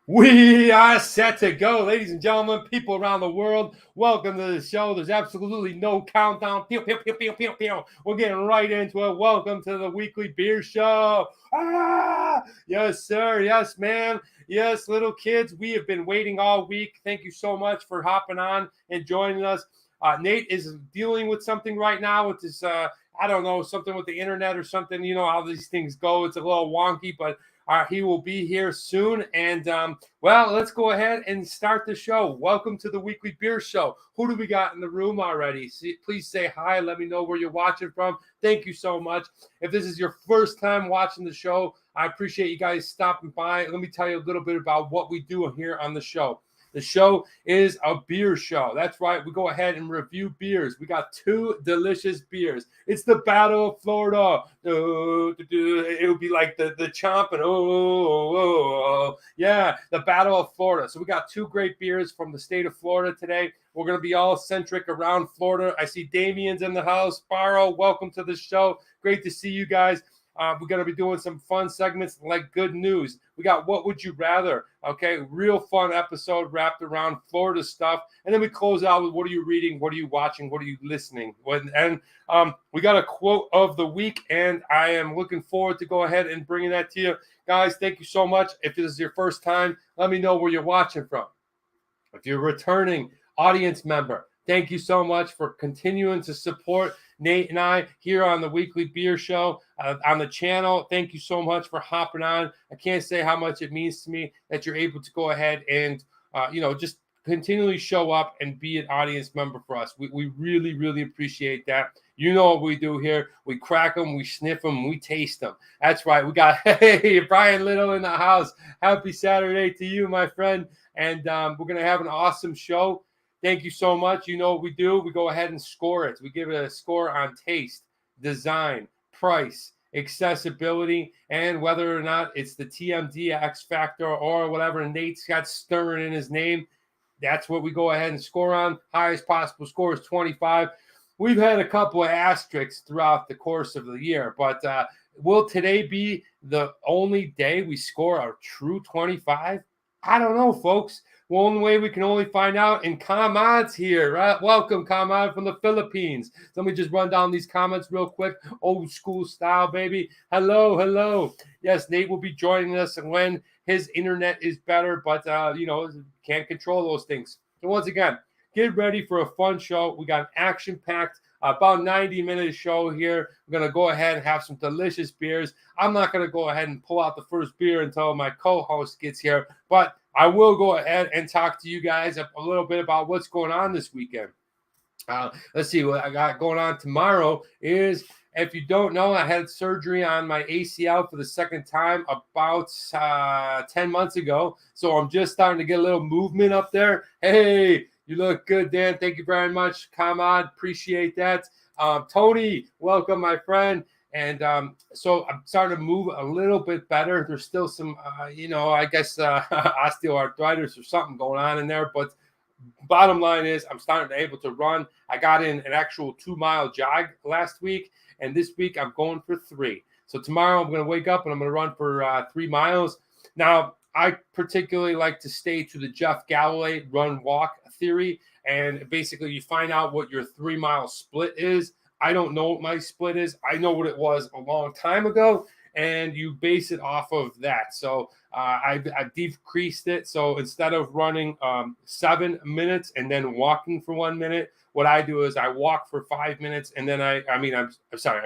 We are set to go, ladies and gentlemen, people around the world. Welcome to the show. There's absolutely no countdown. Pew, pew, pew, pew, pew, pew. We're getting right into it. Welcome to the weekly beer show. Yes, sir. Yes, ma'am. Yes, little kids. We have been waiting all week. Thank you so much for hopping on and joining us. Nate is dealing with something right now with this, I don't know, something with the internet or something. You know how these things go. It's a little wonky, but he will be here soon. And, well, let's go ahead and start the show. Welcome to the Weekly Beer Show. Who do we got in the room already? Please say hi. Let me know where you're watching from. Thank you so much. If this is your first time watching the show, I appreciate you guys stopping by. Let me tell you a little bit about what we do here on the show. The show is a beer show. That's right. We go ahead and review beers. We got two delicious beers. It's the Battle of Florida. It would be like the chomping. Yeah, the Battle of Florida. So we got two great beers from the state of Florida today. We're going to be all centric around Florida. I see Damien's in the house. Barrow, welcome to the show. Great to see you guys. We're going to be doing some fun segments like good news. We got What Would You Rather? Okay, real fun episode wrapped around Florida stuff. And then we close out with what are you reading? What are you watching? What are you listening? And we got a quote of the week, and I am looking forward to go ahead and bringing that to you. Guys, thank you so much. If this is your first time, let me know where you're watching from. If you're a returning audience member, thank you so much for continuing to support Nate and I here on the Weekly Beer Show on the channel. Thank you so much for hopping on. I can't say how much it means to me that you're able to go ahead and, just continually show up and be an audience member for us. We really, really appreciate that. You know what we do here. We crack them, we sniff them, we taste them. That's right. We got, hey, Brian Little in the house. Happy Saturday to you, my friend. And we're going to have an awesome show. Thank you so much. You know what we do. We go ahead and score it. We give it a score on taste, design, price, accessibility, and whether or not it's the TMD X Factor or whatever Nate's got stirring in his name. That's what we go ahead and score on. Highest possible score is 25. We've had a couple of asterisks throughout the course of the year, but will today be the only day we score a true 25? I don't know, folks. One way we can only find out, and Kamad's here, right? Welcome, Kamad from the Philippines. So let me just run down these comments real quick. Old school style, baby. Hello, hello. Yes, Nate will be joining us when his internet is better, but, can't control those things. So once again, get ready for a fun show. We got an action-packed, about 90-minute show here. We're going to go ahead and have some delicious beers. I'm not going to go ahead and pull out the first beer until my co-host gets here, but I will go ahead and talk to you guys a little bit about what's going on this weekend. Let's see what I got going on tomorrow is, if you don't know, I had surgery on my ACL for the second time about 10 months ago. So I'm just starting to get a little movement up there. Hey, you look good, Dan. Thank you very much. Kamad, appreciate that. Tony, welcome, my friend. And so I'm starting to move a little bit better. There's still some, I guess osteoarthritis or something going on in there. But bottom line is I'm starting to be able to run. I got in an actual 2-mile jog last week. And this week I'm going for 3. So tomorrow I'm going to wake up and I'm going to run for 3 miles. Now, I particularly like to stay to the Jeff Galloway run-walk theory. And basically you find out what your 3-mile split is. I don't know what my split is. I know what it was a long time ago, and you base it off of that. So I've decreased it. So instead of running 7 minutes and then walking for 1 minute, what I do is I walk for 5 minutes, and then I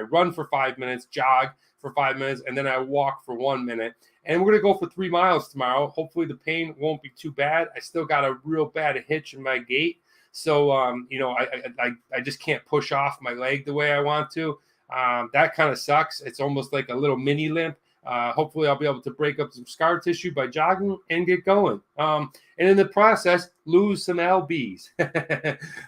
run for 5 minutes, jog for 5 minutes, and then I walk for 1 minute. And we're going to go for 3 miles tomorrow. Hopefully the pain won't be too bad. I still got a real bad hitch in my gait. So, I just can't push off my leg the way I want to. That kind of sucks. It's almost like a little mini limp. Hopefully I'll be able to break up some scar tissue by jogging and get going. And in the process, lose some lbs.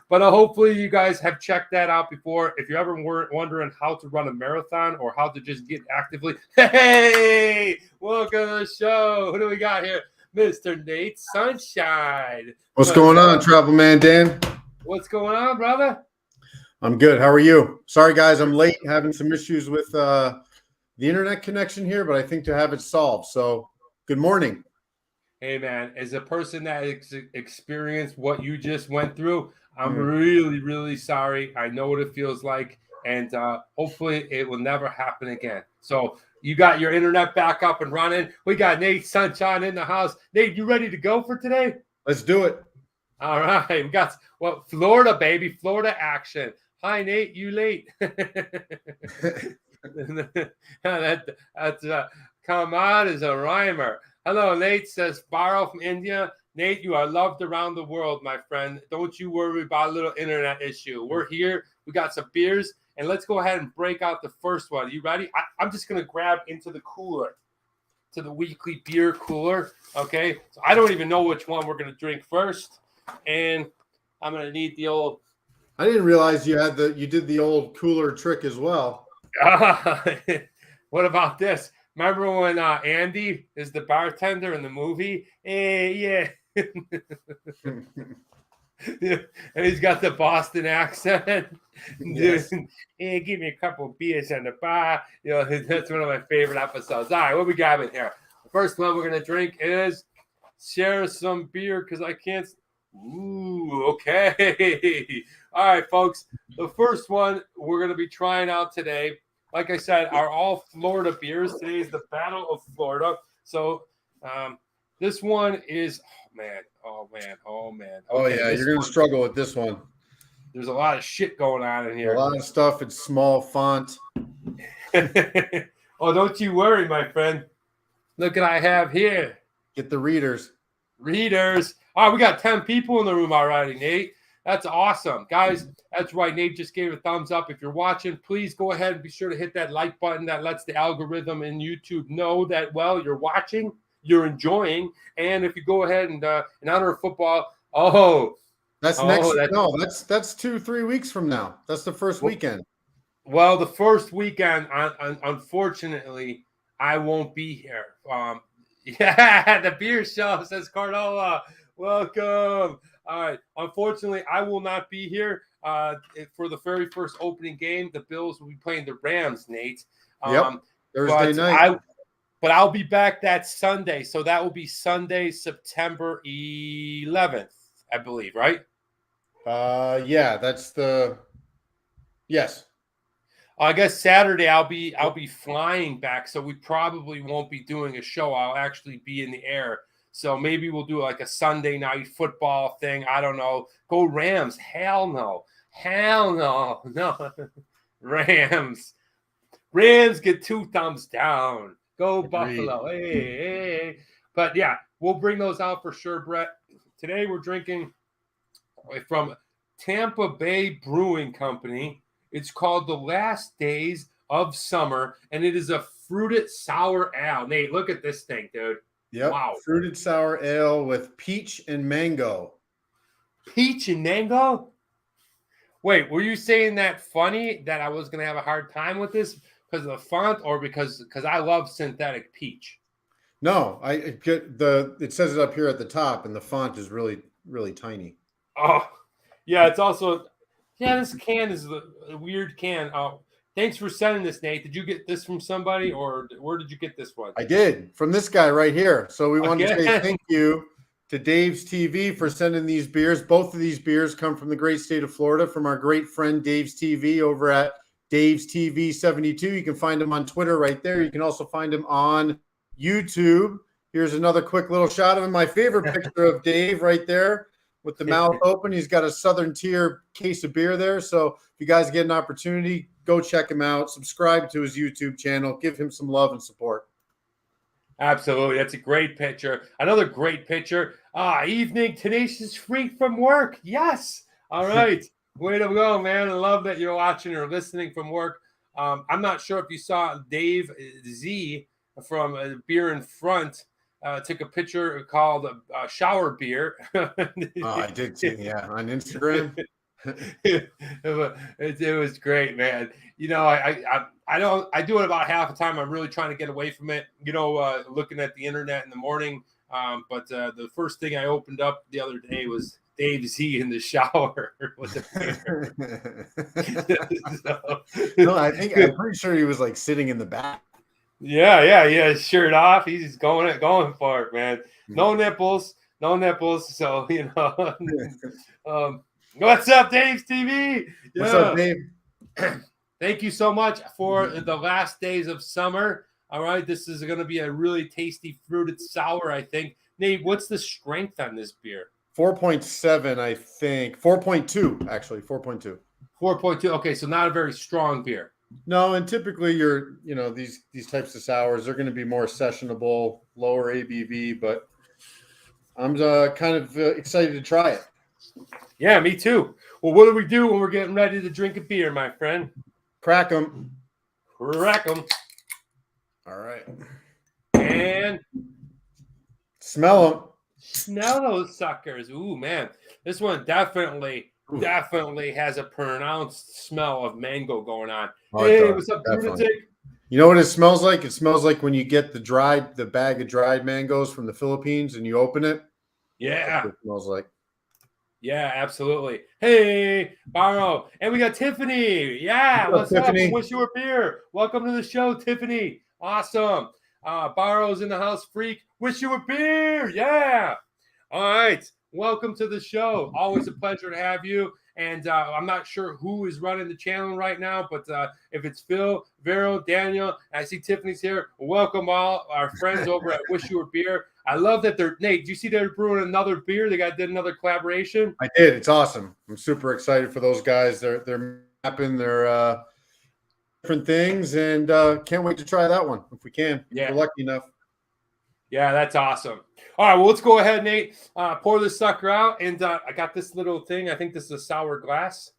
But hopefully you guys have checked that out before. If you ever were wondering how to run a marathon or how to just get actively, hey, welcome to the show. Who do we got here? Mr. Nate Sunshine. What's going on, Travel Man Dan? What's going on, brother? I'm good. How are you? Sorry, guys, I'm late. Having some issues with the internet connection here, but I think to have it solved. So, good morning. Hey, man, as a person that experienced what you just went through, I'm really, really sorry. I know what it feels like, and hopefully it will never happen again. So you got your internet back up and running. We got Nate Sunshine in the house. Nate, you ready to go for today? Let's do it. All right. We got, Florida, baby. Florida action. Hi, Nate. You late? That's Kamad is a rhymer. Hello, Nate, says Barrow from India. Nate, you are loved around the world, my friend. Don't you worry about a little internet issue. We're here. We got some beers, and let's go ahead and break out the first one. You ready? I'm just going to grab into the cooler, to the weekly beer cooler, okay? So I don't even know which one we're going to drink first, and I'm going to need the old... I didn't realize you did the old cooler trick as well. What about this? Remember when Andy is the bartender in the movie? Yeah. And he's got the Boston accent. Yes. Hey, give me a couple of beers on the bar. That's one of my favorite episodes. All right, what we got in here? The first one we're going to drink is share some beer because I can't. Ooh, okay. All right, folks. The first one we're going to be trying out today, like I said, are all Florida beers. Today is the Battle of Florida. So this one is, oh man. Okay, you're going to struggle with this one. There's a lot of shit going on in here. A lot of stuff. It's small font. Oh, don't you worry, my friend. Look what I have here. Get the readers. Oh, we got 10 people in the room already, Nate. That's awesome. Guys, that's right. Nate just gave a thumbs up. If you're watching, please go ahead and be sure to hit that like button. That lets the algorithm in YouTube know that, you're watching, you're enjoying. And if you go ahead and in honor of football, that's 2-3 weeks from now. That's the first weekend. Well, the first weekend, unfortunately, I won't be here. The beer show, says Cardola. Welcome. All right. Unfortunately, I will not be here for the very first opening game. The Bills will be playing the Rams, Nate. Thursday night. But I'll be back that Sunday. So that will be Sunday, September 11th, I believe, right? Yes. I guess Saturday I'll be flying back, so we probably won't be doing a show. I'll actually be in the air. So maybe we'll do like a Sunday night football thing. I don't know. Go Rams. Hell no. No. Rams get 2 thumbs down. Go Agreed. Buffalo. Hey. But yeah, we'll bring those out for sure, Brett. Today we're drinking from Tampa Bay Brewing Company. It's called The Last Days of Summer, and it is a fruited sour ale. Nate, look at this thing, dude. Yep. Wow. Fruited sour ale with peach and mango. Peach and mango? Wait, were you saying that funny that I was going to have a hard time with this because of the font or because I love synthetic peach? No, it says it up here at the top, and the font is really, really tiny. Oh, yeah, it's also... Yeah, this can is a weird can. Thanks for sending this, Nate. Did you get this from somebody, or where did you get this one? I did, from this guy right here. So we wanted to say thank you to Dave's TV for sending these beers. Both of these beers come from the great state of Florida, from our great friend Dave's TV over at Dave's TV 72. You can find him on Twitter right there. You can also find him on YouTube. Here's another quick little shot of him. My favorite picture of Dave right there, with the mouth open. He's got a Southern Tier case of beer there. So if you guys get an opportunity, go check him out. Subscribe to his YouTube channel. Give him some love and support. Absolutely. That's a great picture. Another great picture. Evening tenacious freak from work. Yes. All right. Way to go, man. I love that you're watching or listening from work. I'm not sure if you saw Dave Z from Beer in Front. Took a picture called shower beer. I did see, on Instagram. It was great, man. I do it about half the time. I'm really trying to get away from it, looking at the internet in the morning. But the first thing I opened up the other day was Dave Z in the shower with a beer. No, I'm pretty sure he was like sitting in the back. Yeah. Shirt off. He's going for it, man. No nipples. So what's up, Dave's TV? Yeah. What's up, Dave? Thank you so much for the last days of summer. All right, this is going to be a really tasty fruited sour, I think. Nate, what's the strength on this beer? 4.7, I think. 4.2, actually. 4.2. 4.2. Okay, so not a very strong beer. No, and typically these types of sours, they're going to be more sessionable, lower ABV, but I'm kind of excited to try it. Yeah, me too. Well, what do we do when we're getting ready to drink a beer, my friend? Crack them. Crack them. All right. And smell them. Smell those suckers. Ooh, man. This one definitely has a pronounced smell of mango going on. Oh, hey, what's up, lunatic? You know what it smells like? It smells like when you get the bag of dried mangoes from the Philippines and you open it. Yeah. That's what it smells like. Yeah, absolutely. Hey, Barrow. And we got Tiffany. Yeah, what's up? Tiffany? Wish you a beer. Welcome to the show, Tiffany. Awesome. Barrow's in the house, freak. Wish you a beer. Yeah. All right. Welcome to the show. Always a pleasure to have you. And I'm not sure who is running the channel right now, but if it's Phil, Vero, Daniel, I see Tiffany's here. Welcome all our friends over at Wish You a Beer. I love that Nate, do you see they're brewing another beer? They did another collaboration. I did. It's awesome. I'm super excited for those guys. They're mapping their different things, and can't wait to try that one if we can. Yeah. If we're lucky enough. Yeah, that's awesome. All right, well, let's go ahead, Nate. Pour this sucker out, and I got this little thing. I think this is a sour glass.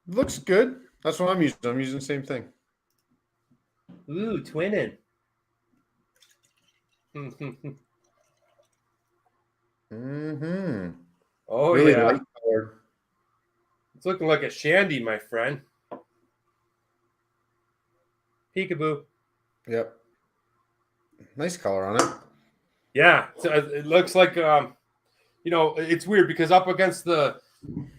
Looks good. That's what I'm using. I'm using the same thing. Ooh, twinning. Oh, really yeah. Light colored. It's looking like a shandy, my friend. Peekaboo. Yep. Nice color on it. Yeah, so it looks like it's weird because up against the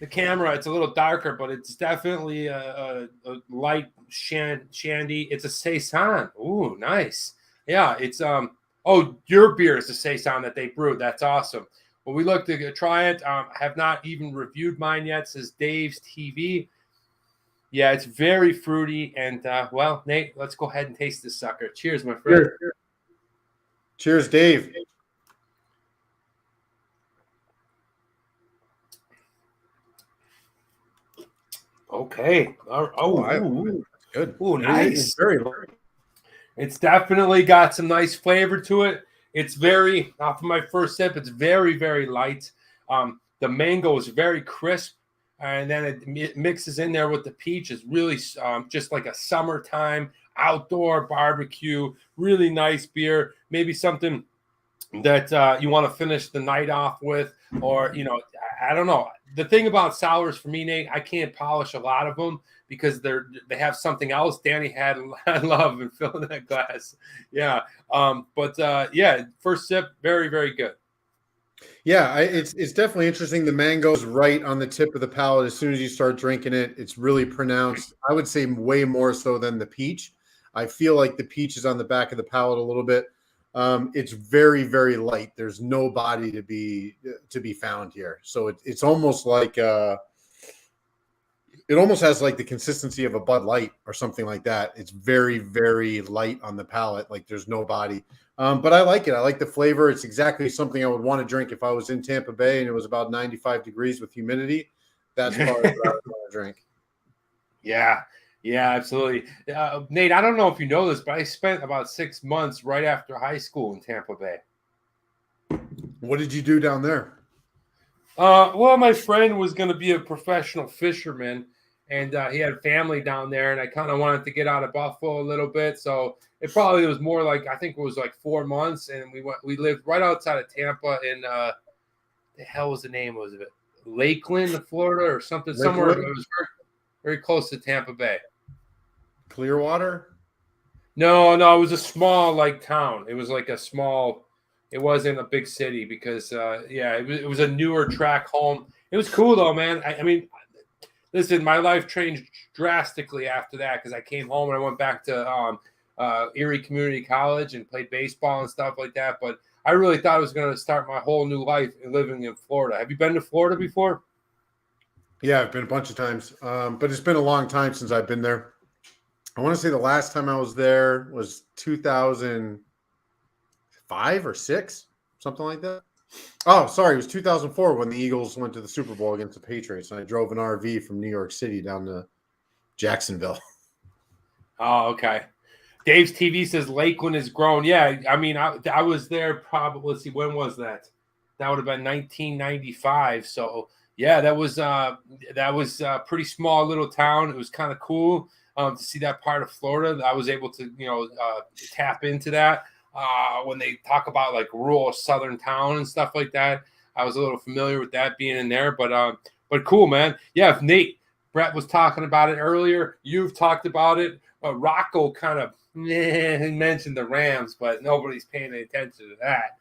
camera, it's a little darker, but it's definitely a light shandy. It's a saison. Ooh, nice. Yeah, it's your beer is a saison that they brewed. That's awesome. Well, we look to try it. Have not even reviewed mine yet. It says Dave's TV. Yeah, it's very fruity. And well, Nate, let's go ahead and taste this sucker. Cheers, my friend. Cheers, Dave. Okay. Good. Oh, nice. It's very light. It's definitely got some nice flavor to it. It's very, off of my first sip, it's very, very light. The mango is very crisp, and then it mixes in there with the peach. It's really just like a summertime outdoor barbecue. Really nice beer. Maybe something that you want to finish the night off with, or, I don't know. The thing about sours for me, Nate, I can't polish a lot of them because they have something else. Danny had love and filling that glass. Yeah. First sip, very, very good. Yeah, it's definitely interesting. The mango's right on the tip of the palate as soon as you start drinking it. It's really pronounced. I would say way more so than the peach. I feel like the peach is on the back of the palate a little bit. It's very, very light. There's no body to be found here. So it's almost like it almost has like the consistency of a Bud Light or something like that. It's very, very light on the palate. Like there's no body. But I like it. I like the flavor. It's exactly something I would want to drink if I was in Tampa Bay and it was about 95 degrees with humidity. That's probably what I would want to drink. Yeah. Yeah, absolutely. Nate, I don't know if you know this, but I spent about 6 months right after high school in Tampa Bay. What did you do down there? Well, my friend was going to be a professional fisherman, and he had family down there, and I kind of wanted to get out of Buffalo a little bit. So it probably was more like, I think it was like 4 months, and we lived right outside of Tampa in the hell was the name? Was it Lakeland, Florida, or something? Lakeland? Somewhere. It was very, very close to Tampa Bay. Clearwater? No, it was a small town. It was like a small. It wasn't a big city because it was a newer track home. It was cool though, man. I mean, listen, my life changed drastically after that because I came home and I went back to Erie Community College and played baseball and stuff like that. But I really thought I was going to start my whole new life living in Florida. Have you been to Florida before? Yeah, I've been a bunch of times, but it's been a long time since I've been there. I want to say the last time I was there was 2005 or 6, something like that. Oh, sorry, it was 2004 when the Eagles went to the Super Bowl against the Patriots, and I drove an RV from New York City down to Jacksonville. Oh, okay. Dave's TV says Lakeland has grown. Yeah, I mean, I was there probably. Let's see, when was that? That would have been 1995. So yeah, that was a pretty small little town. It was kind of cool to see that part of Florida. I was able to tap into that when they talk about like rural southern town and stuff like that. I was a little familiar with that being in there, but cool, man. Yeah, if Brett was talking about it earlier. You've talked about it. Rocco kind of mentioned the Rams, but nobody's paying any attention to that.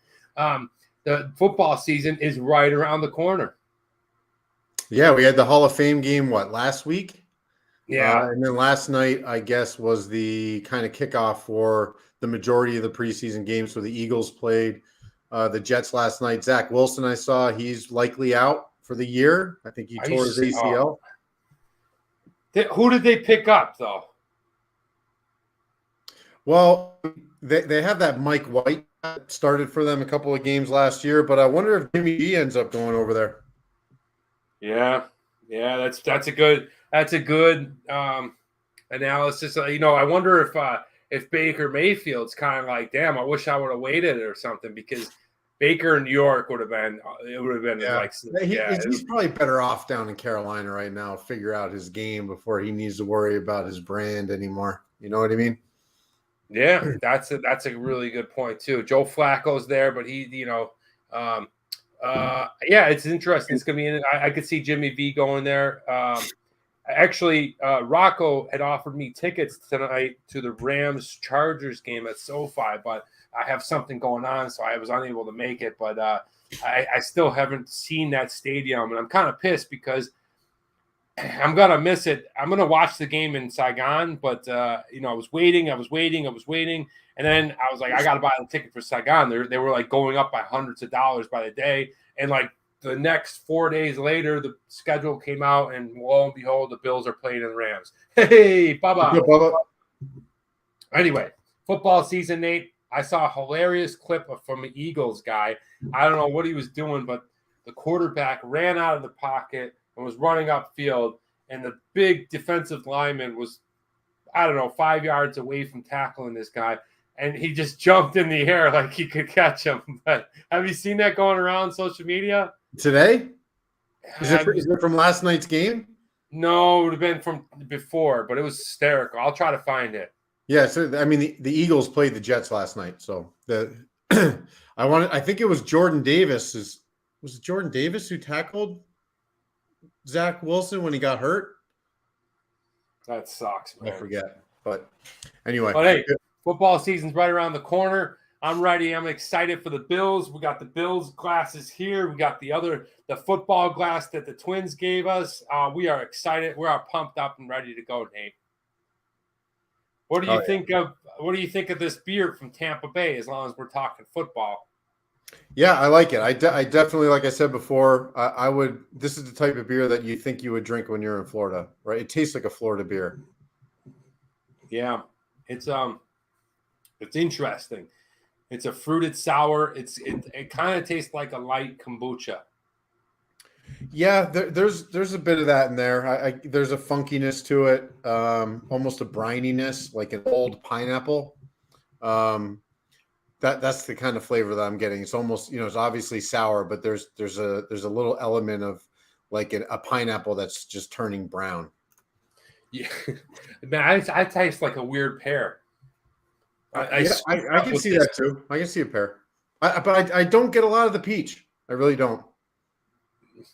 The football season is right around the corner. Yeah, we had the Hall of Fame game, last week? Yeah. And then last night, I guess, was the kind of kickoff for the majority of the preseason games. So the Eagles played the Jets last night. Zach Wilson, I saw, he's likely out for the year. I think he tore his ACL. Who did they pick up, though? Well, they have that Mike White that started for them a couple of games last year, but I wonder if Jimmy G ends up going over there. Yeah, that's a good analysis. I wonder if Baker Mayfield's kind of like, damn, I wish I would have waited or something, because Baker in New York would have been he's probably better off down in Carolina right now, figure out his game before he needs to worry about his brand anymore. You know what I mean? Yeah, that's a really good point too. Joe Flacco's there, but he, it's interesting. It's gonna be. I could see Jimmy V going there. Actually, Rocco had offered me tickets tonight to the Rams Chargers game at SoFi, but I have something going on, so I was unable to make it. But I still haven't seen that stadium, and I'm kind of pissed because I'm gonna miss it. I'm gonna watch the game in Saigon, but I was waiting, and then I was like, I gotta buy the ticket for Saigon. They were like going up by hundreds of dollars by the day, and like the next 4 days later, the schedule came out, and lo and behold, the Bills are playing in the Rams. Hey, Bubba. Anyway, football season, Nate. I saw a hilarious clip from an Eagles guy. I don't know what he was doing, but the quarterback ran out of the pocket and was running upfield, and the big defensive lineman was, 5 yards away from tackling this guy, and he just jumped in the air like he could catch him. But have you seen that going around social media today? Is it from last night's game? No, it would have been from before, but it was hysterical. I'll try to find it. Yeah, so I mean, the Eagles played the Jets last night, so I think it was Jordan Davis. Was it Jordan Davis who tackled Zach Wilson when he got hurt? That sucks, man. I forget, but anyway. But hey, football season's right around the corner. I'm ready. I'm excited for the Bills. We got the Bills glasses here. We got the football glass that the Twins gave us. We are excited. We are pumped up and ready to go, Nate. What do you think of? What do you think of this beer from Tampa Bay? As long as we're talking football. Yeah, I like it. I definitely, like I said before, I would. This is the type of beer that you think you would drink when you're in Florida, right? It tastes like a Florida beer. Yeah, it's interesting. It's a fruited sour. It kind of tastes like a light kombucha. Yeah, there's a bit of that in there. There's a funkiness to it, almost a brininess, like an old pineapple. That's the kind of flavor that I'm getting. It's almost, it's obviously sour, but there's a little element of like a pineapple that's just turning brown. Yeah, man, I taste like a weird pear. I can see that too. I can see a pear, but I don't get a lot of the peach. I really don't.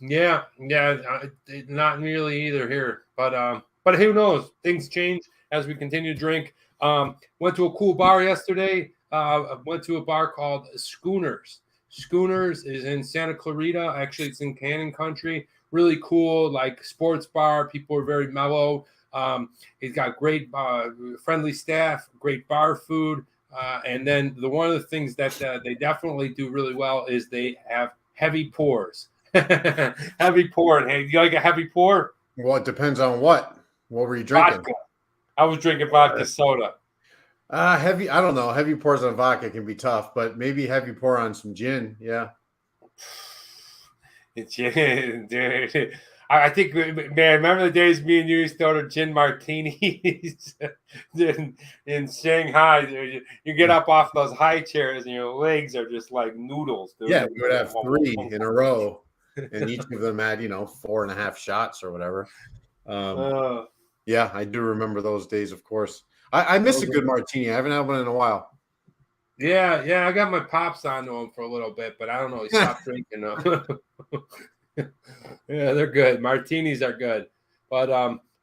Yeah, not really either here. But who knows? Things change as we continue to drink. Went to a cool bar yesterday. Went to a bar called Schooners. Schooners is in Santa Clarita. Actually, it's in Cannon Country. Really cool, like sports bar. People are very mellow. He's got great friendly staff, great bar food. And then one of the things that they definitely do really well is they have heavy pours. Heavy pour. Hey, you like a heavy pour? Well, it depends on what. What were you drinking? Vodka. I was drinking vodka soda. Heavy. I don't know. Heavy pours on vodka can be tough, but maybe heavy pour on some gin. Yeah. Gin, dude. I think, man, remember the days me and you used to order gin martinis in Shanghai? Dude. You get up off those high chairs and your legs are just like noodles. Dude. Yeah, we would have 3 in a row, and each of them had 4.5 shots or whatever. Yeah, I do remember those days. Of course, I miss a good martini. I haven't had one in a while. Yeah, I got my pops onto them for a little bit, but I don't know. He stopped drinking them. Yeah, they're good. Martinis are good, but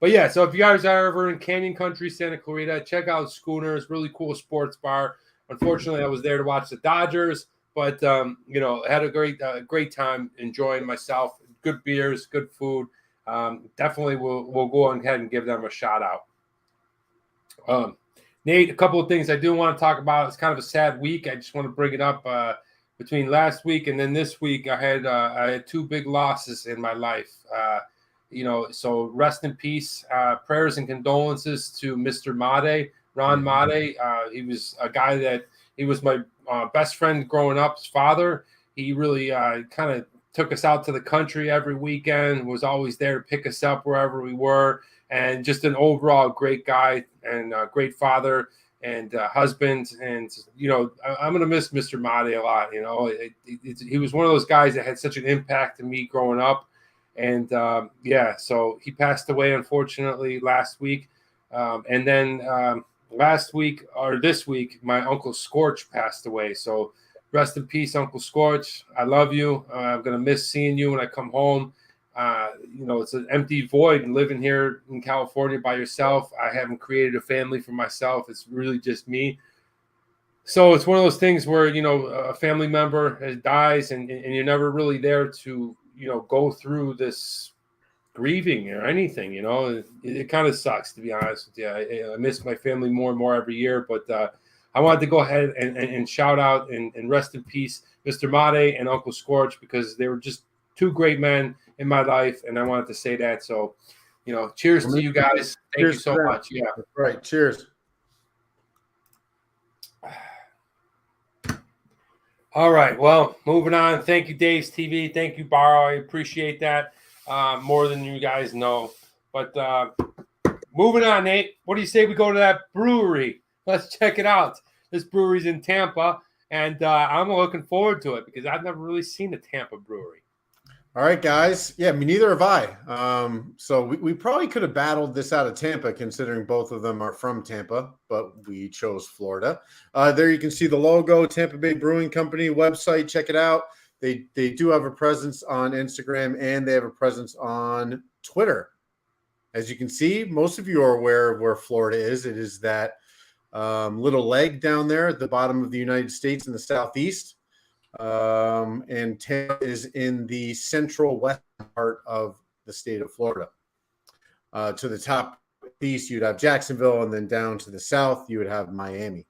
yeah. So if you guys are ever in Canyon Country, Santa Clarita, check out Schooners. Really cool sports bar. Unfortunately, I was there to watch the Dodgers, but had a great time enjoying myself. Good beers, good food. Definitely, we'll go ahead and give them a shout out. Nate, a couple of things I do want to talk about. It's kind of a sad week. I just want to bring it up. Between last week and then this week, I had 2 big losses in my life. So rest in peace. Prayers and condolences to Mr. Made, Ron Made. He was a guy that he was my best friend growing up. His father. He really kind of took us out to the country every weekend. Was always there to pick us up wherever we were, and just an overall great guy and great father. And husband, and I'm gonna miss Mr. Made a lot. He was one of those guys that had such an impact on me growing up, and so he passed away unfortunately last week, and then last week or this week, my Uncle Scorch passed away. So rest in peace, Uncle Scorch. I love you. I'm gonna miss seeing you when I come home. It's an empty void living here in California by yourself. I haven't created a family for myself. It's really just me. So it's one of those things where, a family member dies and you're never really there to, go through this grieving or anything, it kind of sucks, to be honest with you. I miss my family more and more every year, but I wanted to go ahead and shout out and rest in peace, Mr. Made and Uncle Scorch, because they were just 2 great men in my life, and I wanted to say that. So, cheers to you guys. Thank you so much. Yeah. That's right. Cheers. All right. Well, moving on. Thank you, Dave's TV. Thank you, Barrow. I appreciate that more than you guys know. But moving on, Nate. What do you say we go to that brewery? Let's check it out. This brewery's in Tampa, and I'm looking forward to it because I've never really seen a Tampa brewery. All right, guys. Yeah, me neither have I. So we probably could have battled this out of Tampa, considering both of them are from Tampa, but we chose Florida. There you can see the logo, Tampa Bay Brewing Company website. Check it out. They do have a presence on Instagram, and they have a presence on Twitter. As you can see, most of you are aware of where Florida is. It is that little leg down there at the bottom of the United States in the southeast. And Tampa is in the central west part of the state of Florida. To the top east, you'd have Jacksonville, and then down to the south, you would have Miami.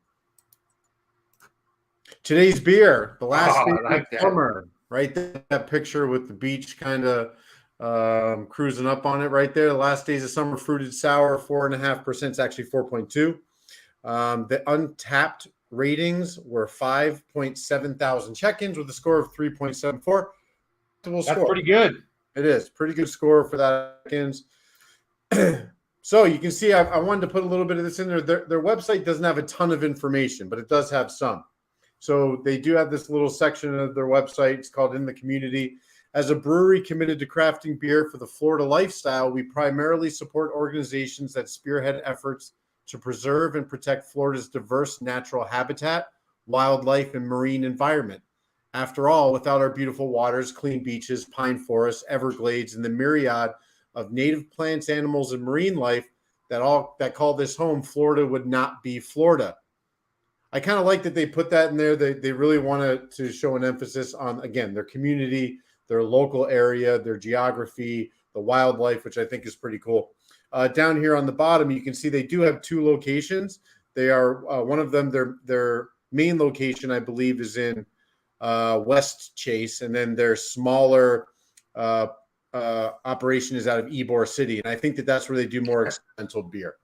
Today's beer, the last summer, right there, that picture with the beach kind of cruising up on it right there. The last days of summer, fruited sour, 4.5%. It's actually 4.2. The untapped ratings were 5.7 thousand check-ins with a score of 3.74. That's pretty good. It is pretty good score for that check-ins. So you can see I wanted to put a little bit of this in there. Their website doesn't have a ton of information, but it does have some. So they do have this little section of their website. It's called In the Community. As a brewery committed to crafting beer for the Florida lifestyle, we primarily support organizations that spearhead efforts to preserve and protect Florida's diverse natural habitat, wildlife, and marine environment. After all, without our beautiful waters, clean beaches, pine forests, Everglades, and the myriad of native plants, animals, and marine life that call this home, Florida would not be Florida. I kind of like that they put that in there. They really wanted to show an emphasis on, again, their community, their local area, their geography, the wildlife, which I think is pretty cool. down here on the bottom, you can see they do have 2 locations. They are one of them. Their main location, I believe, is in West Chase, and then their smaller operation is out of Ybor City, and I think that's where they do more experimental beer.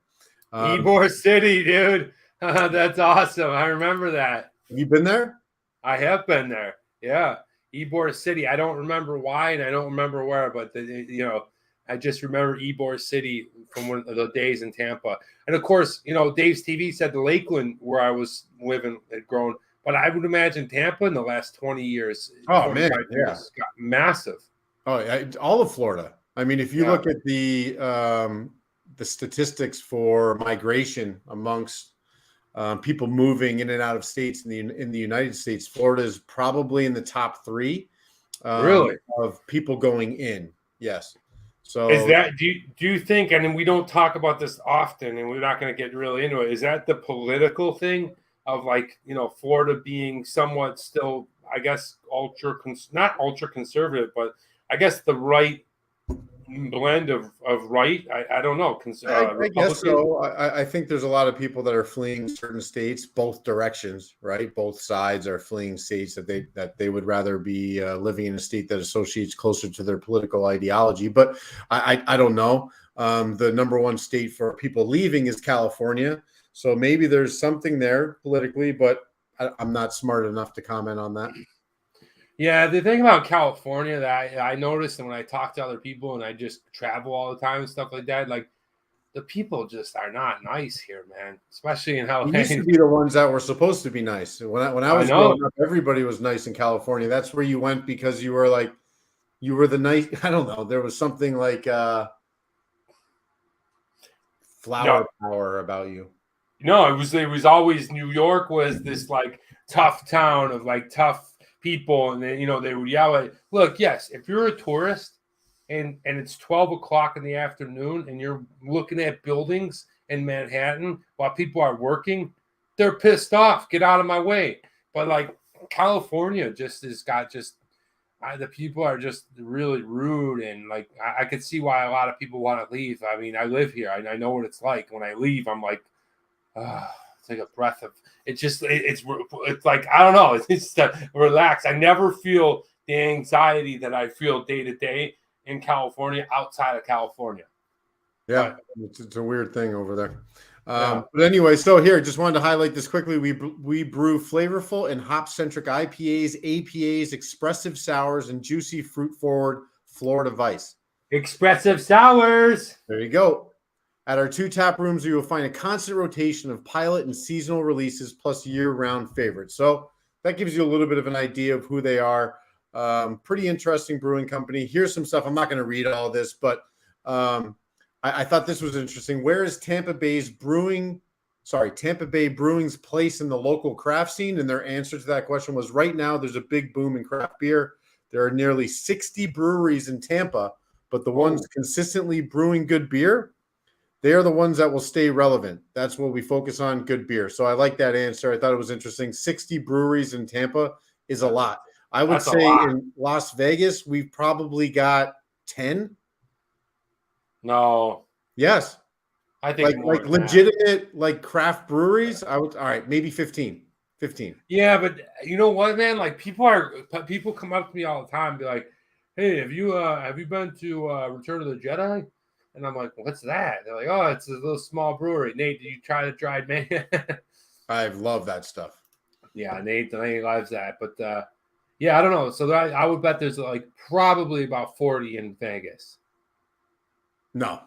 Ybor City, dude. That's awesome. I remember that. Have you been there? I have been there. Yeah. Ybor City. I don't remember why, and I don't remember where, but I just remember Ybor City from one of the days in Tampa. And of course, Dave's TV said the Lakeland where I was living had grown, but I would imagine Tampa in the last 20 years. Oh man, yeah, got massive. Oh, all of Florida. I mean, if you look at the statistics for migration amongst people moving in and out of states in the United States, Florida is probably in the top 3 really of people going in. Yes. So is that do you think? And we don't talk about this often, and we're not going to get really into it. Is that the political thing of Florida being somewhat still, I guess, not ultra conservative, but I guess the right blend of right. I don't know. I guess so. I think there's a lot of people that are fleeing certain states, both directions, right? Both sides are fleeing states that they would rather be living in a state that associates closer to their political ideology. But I don't know. The number 1 state for people leaving is California. So maybe there's something there politically, but I'm not smart enough to comment on that. Yeah, the thing about California that I noticed, and when I talk to other people and I just travel all the time and stuff like that, like the people just are not nice here, man. Especially in LA. They used to be the ones that were supposed to be nice. When I was growing up, everybody was nice in California. That's where you went because you were the nice. I don't know. There was something like flower power about you. No, it was always New York was this like tough town of like tough people, and then they would yell at. Look, yes, if you're a tourist and it's 12 o'clock in the afternoon and you're looking at buildings in Manhattan while people are working, they're pissed off. Get out of my way. But like California just has got the people are just really rude, and like I could see why a lot of people want to leave. I mean, I live here. I know what it's like. When I leave, I'm like, it's like a breath of. It's like I don't know. It's just relax. I never feel the anxiety that I feel day to day in California outside of California. Yeah, it's a weird thing over there. But anyway, so here, just wanted to highlight this quickly. We brew flavorful and hop-centric IPAs, APAs, expressive sours, and juicy fruit-forward Florida Vice. Expressive sours. There you go. At our 2 tap rooms, you will find a constant rotation of pilot and seasonal releases plus year-round favorites. So that gives you a little bit of an idea of who they are. Pretty interesting brewing company. Here's some stuff. I'm not going to read all this, but I thought this was interesting. Where is Tampa Bay Brewing's place in the local craft scene? And their answer to that question was right now there's a big boom in craft beer. There are nearly 60 breweries in Tampa, but the ones consistently brewing good beer, they are the ones that will stay relevant. That's what we focus on, good beer. So I like that answer. I thought it was interesting. 60 breweries in Tampa is a lot. I would say in Las Vegas, we've probably got 10. No. Yes. I think like legitimate like craft breweries. All right, maybe 15. 15. Yeah, but you know what, man? Like people come up to me all the time and be like, "Hey, have you been to Return of the Jedi?" And I'm like, "What's that?" They're like, "Oh, it's a little small brewery." Nate, did you try the dried man? I love that stuff. Yeah, Nate loves that. But yeah, I don't know. So I would bet there's like probably about 40 in Vegas. No.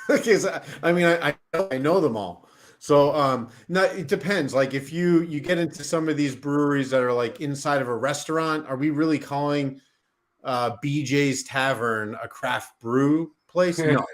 Because I mean, I know them all. So it depends. Like if you get into some of these breweries that are like inside of a restaurant, are we really calling BJ's Tavern a craft brew place? No.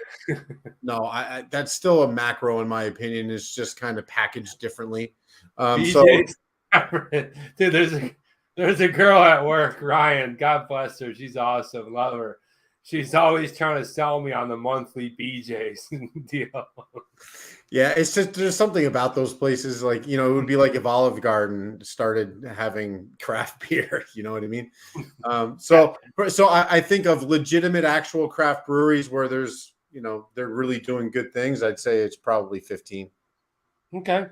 No, that's still a macro in my opinion. It's just kind of packaged differently. BJ's Tavern. Dude, there's a girl at work, Ryan. God bless her. She's awesome. Love her. She's always trying to sell me on the monthly BJ's deal. Yeah, it's just there's something about those places. Like, it would be like if Olive Garden started having craft beer. You know what I mean? So I think of legitimate, actual craft breweries where there's, they're really doing good things. I'd say it's probably 15. Okay.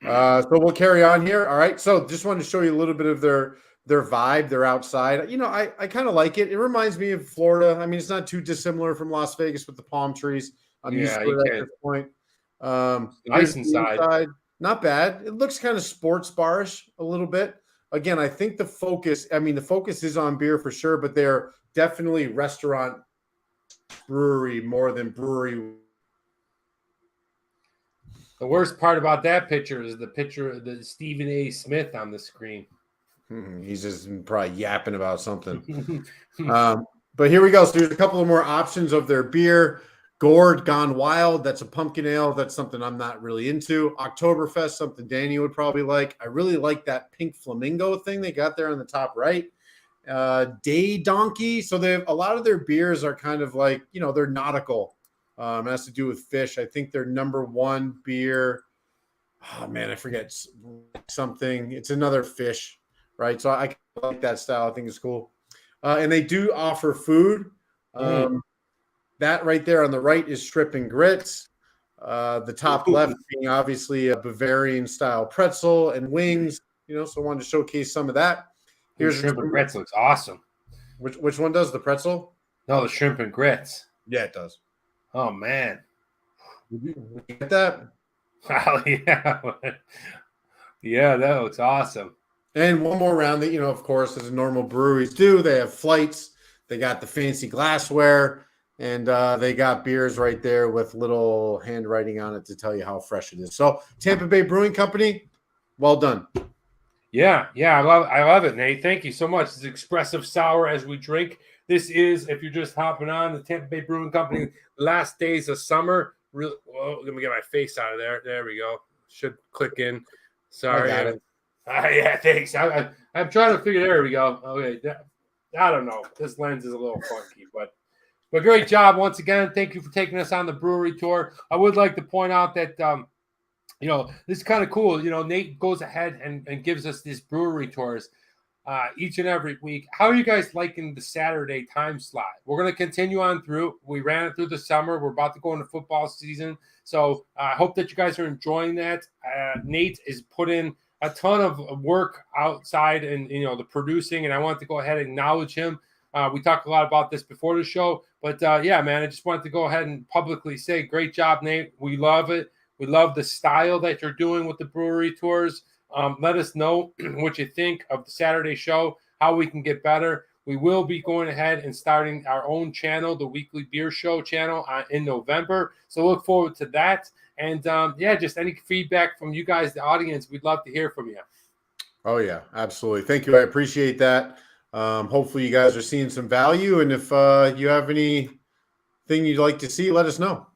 So we'll carry on here. All right. So just wanted to show you a little bit of their vibe. They're outside. I kind of like it. It reminds me of Florida. I mean, it's not too dissimilar from Las Vegas with the palm trees. I'm used to it at this point. Nice inside. Not bad. It looks kind of sports barish a little bit. Again, I think the focus is on beer for sure, but they're definitely restaurant brewery more than brewery. The worst part about that picture is the picture of the Stephen A. Smith on the screen. He's just probably yapping about something. But here we go. So there's a couple of more options of their beer. Gourd Gone Wild. That's a pumpkin ale. That's something I'm not really into. Oktoberfest, something Danny would probably like. I really like that pink flamingo thing they got there on the top right. Day Donkey. So they have a lot of their beers are kind of like, they're nautical. It has to do with fish. I think their number one beer. Oh man, I forget something. It's another fish, right? So I like that style. I think it's cool. And they do offer food. That right there on the right is shrimp and grits. The top left being obviously a Bavarian style pretzel and wings. So I wanted to showcase some of that. Here's shrimp and grits looks awesome. Which one does the pretzel? No, the shrimp and grits. Yeah, it does. Oh man, you get that? Oh yeah, yeah, that looks awesome. And one more round that of course, as normal breweries do, they have flights. They got the fancy glassware, and they got beers right there with little handwriting on it to tell you how fresh it is. So Tampa Bay Brewing Company, well done. Yeah, I love it, Nate. Thank you so much. It's expressive sour as we drink. This is, if you're just hopping on, the Tampa Bay Brewing Company, last days of summer. Let me get my face out of there. There we go. Should click in. Sorry. I got it. Yeah, thanks. I'm trying to figure. There we go. Okay. I don't know. This lens is a little funky, but great job once again. Thank you for taking us on the brewery tour. I would like to point out that this is kind of cool. Nate goes ahead and gives us these brewery tours each and every week. How are you guys liking the Saturday time slot? We're going to continue on through. We ran it through the summer. We're about to go into football season. So I hope that you guys are enjoying that. Nate is put in a ton of work outside and, the producing, and I want to go ahead and acknowledge him. We talked a lot about this before the show, but yeah, man, I just wanted to go ahead and publicly say, great job, Nate. We love it. We love the style that you're doing with the brewery tours. Let us know what you think of the Saturday show, how we can get better. We will be going ahead and starting our own channel, the Weekly Beer Show channel, in November. So look forward to that. And just any feedback from you guys, the audience, we'd love to hear from you. Oh, yeah, absolutely. Thank you. I appreciate that. Hopefully you guys are seeing some value. And if you have anything you'd like to see, let us know.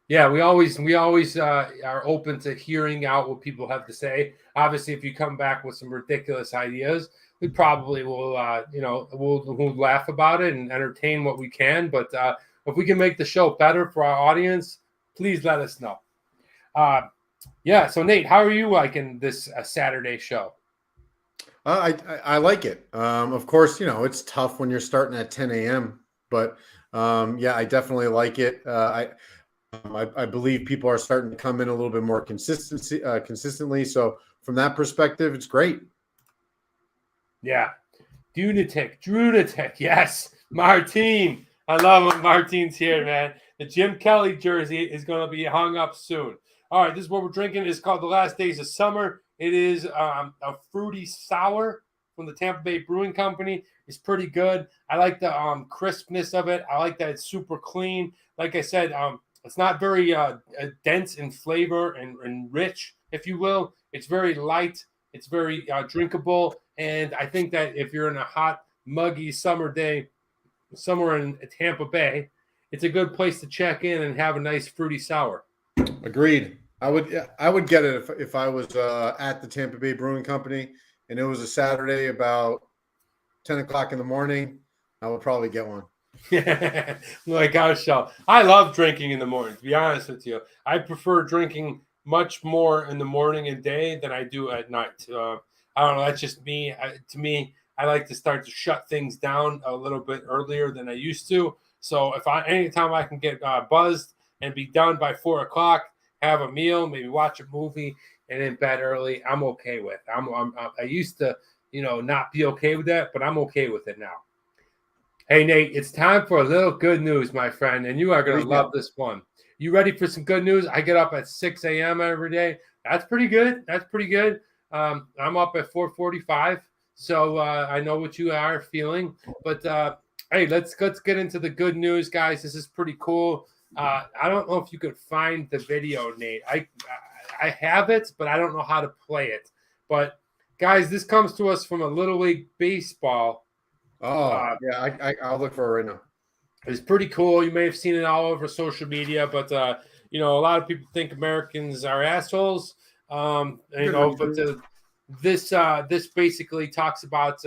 Yeah, we always are open to hearing out what people have to say. Obviously, if you come back with some ridiculous ideas, we probably will, we'll laugh about it and entertain what we can. But if we can make the show better for our audience, please let us know. So Nate, how are you liking this Saturday show? I like it. Of course, it's tough when you're starting at 10 a.m. But I definitely like it. I believe people are starting to come in a little bit more consistently. So from that perspective, it's great. Yeah. Drunatic. Yes. Martine. I love when Martine's here, man. The Jim Kelly jersey is going to be hung up soon. All right. This is what we're drinking. It's called The Last Days of Summer. It is a fruity sour from the Tampa Bay Brewing Company. It's pretty good. I like the crispness of it. I like that it's super clean. Like I said, it's not very dense in flavor and rich, if you will. It's very light. It's very drinkable. And I think that if you're in a hot, muggy summer day somewhere in Tampa Bay, it's a good place to check in and have a nice fruity sour. Agreed. I would get it if I was at the Tampa Bay Brewing Company and it was a Saturday about 10 o'clock in the morning. I will probably get one. Like our show. I love drinking in the morning, to be honest with you. I prefer drinking much more in the morning and day than I do at night. I don't know. That's just me. To me, I like to start to shut things down a little bit earlier than I used to. So anytime I can get buzzed and be done by 4 o'clock, have a meal, maybe watch a movie, and in bed early, I'm okay with. I used to, not be okay with that, but I'm okay with it now. Hey, Nate, it's time for a little good news, my friend, and you are going to love this one. You ready for some good news? I get up at 6 a.m. every day. That's pretty good. I'm up at 4:45, so I know what you are feeling. But, hey, let's get into the good news, guys. This is pretty cool. I don't know if you could find the video, Nate. I have it, but I don't know how to play it. But, guys, this comes to us from a Little League Baseball. Yeah, I'll look for it right now. It's pretty cool. You may have seen it all over social media, but a lot of people think Americans are assholes. This basically talks about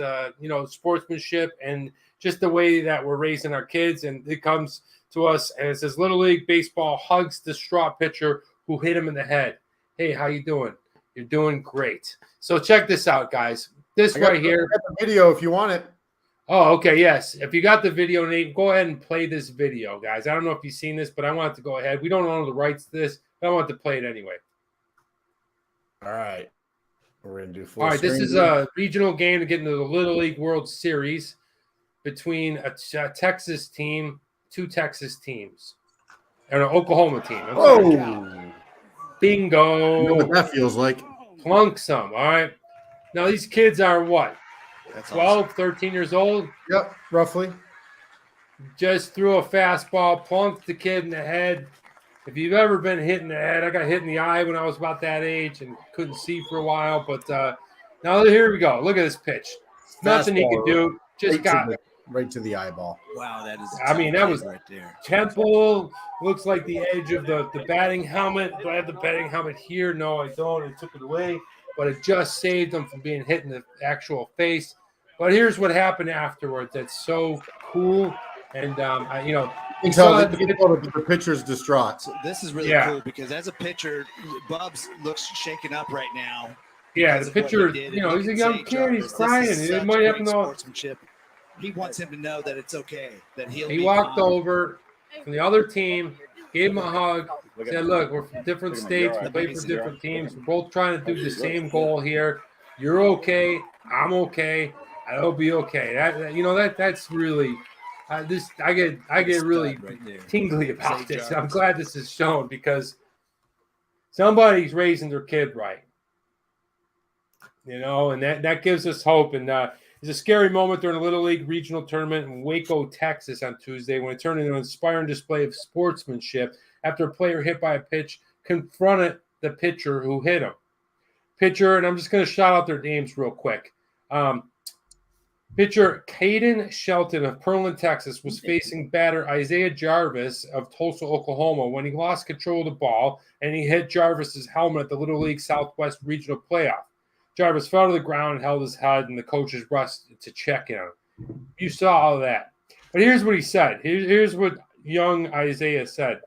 sportsmanship and just the way that we're raising our kids, and it comes to us and it says Little League Baseball hugs distraught pitcher who hit him in the head. Hey, how you doing? You're doing great. So check this out, guys. This right here. I got the video if you want it. Oh, okay, yes. If you got the video, Nate, go ahead and play this video, guys. I don't know if you've seen this, but I want to go ahead. We don't own the rights to this, but I want to play it anyway. All right. We're going to do full All right, this is a regional game to get into the Little League World Series between a Texas team, 2 Texas teams, and an Oklahoma team. Oh! Bingo. You know what that feels like. Plunk some, all right? Now, these kids are what? That's 12, 13 years old? Yep, roughly. Just threw a fastball, plunked the kid in the head. If you've ever been hit in the head, I got hit in the eye when I was about that age and couldn't see for a while. But now here we go. Look at this pitch. Nothing he could do. Just right to the eyeball. Wow, that is. That was right there. temple. Looks like the edge of the batting helmet. Do I have the batting helmet here? No, I don't. I took it away. But it just saved him from being hit in the actual face. But here's what happened afterwards. That's so cool. And, the pitcher's distraught. So this is really cool because as a pitcher, Bubs looks shaken up right now. Yeah, the pitcher, he's a young kid. He's crying. He might have no sportsmanship. He wants him to know that it's okay. That he walked over from the other team, gave him a hug, said, look, we're from different states. We play for different teams. We're both trying to do the same goal here. You're okay. I'm okay. I'll be okay. That's really I get really tingly about this. I'm glad this is shown because somebody's raising their kid right. And that gives us hope. And it's a scary moment during a Little League regional tournament in Waco, Texas on Tuesday when it turned into an inspiring display of sportsmanship after a player hit by a pitch confronted the pitcher who hit him. Pitcher, and I'm just going to shout out their names real quick. Pitcher Caden Shelton of Pearland, Texas, was facing batter Isaiah Jarvis of Tulsa, Oklahoma, when he lost control of the ball and he hit Jarvis's helmet at the Little League Southwest Regional Playoff. Jarvis fell to the ground and held his head, and the coaches rushed to check in on him. You saw all of that. But here's what he said. Here's what young Isaiah said.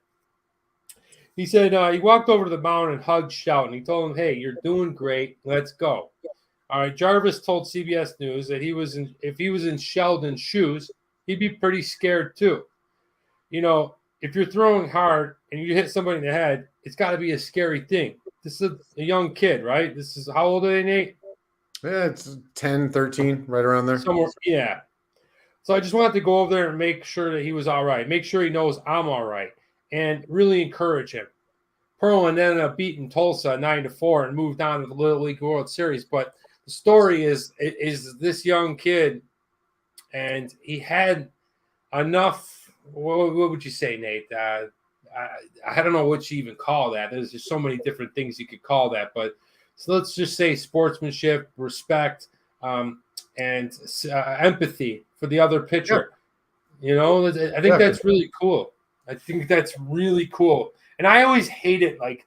He said he walked over to the mound and hugged Shelton. He told him, hey, you're doing great. Let's go. All right, Jarvis told CBS News that if he was in Sheldon's shoes, he'd be pretty scared too. If you're throwing hard and you hit somebody in the head, it's got to be a scary thing. This is a young kid, right? This is how old are they, Nate? Yeah, it's 10, 13, right around there. Somewhere, yeah. So I just wanted to go over there and make sure that he was all right. Make sure he knows I'm all right, and really encourage him. Pearland ended up beating Tulsa 9-4 and moved on to the Little League World Series, but the story is this young kid, and he had enough. What would you say, Nate? I don't know what you even call that. There's just so many different things you could call that. But so let's just say sportsmanship, respect, and empathy for the other pitcher. I think that's really cool. And I always hate it. Like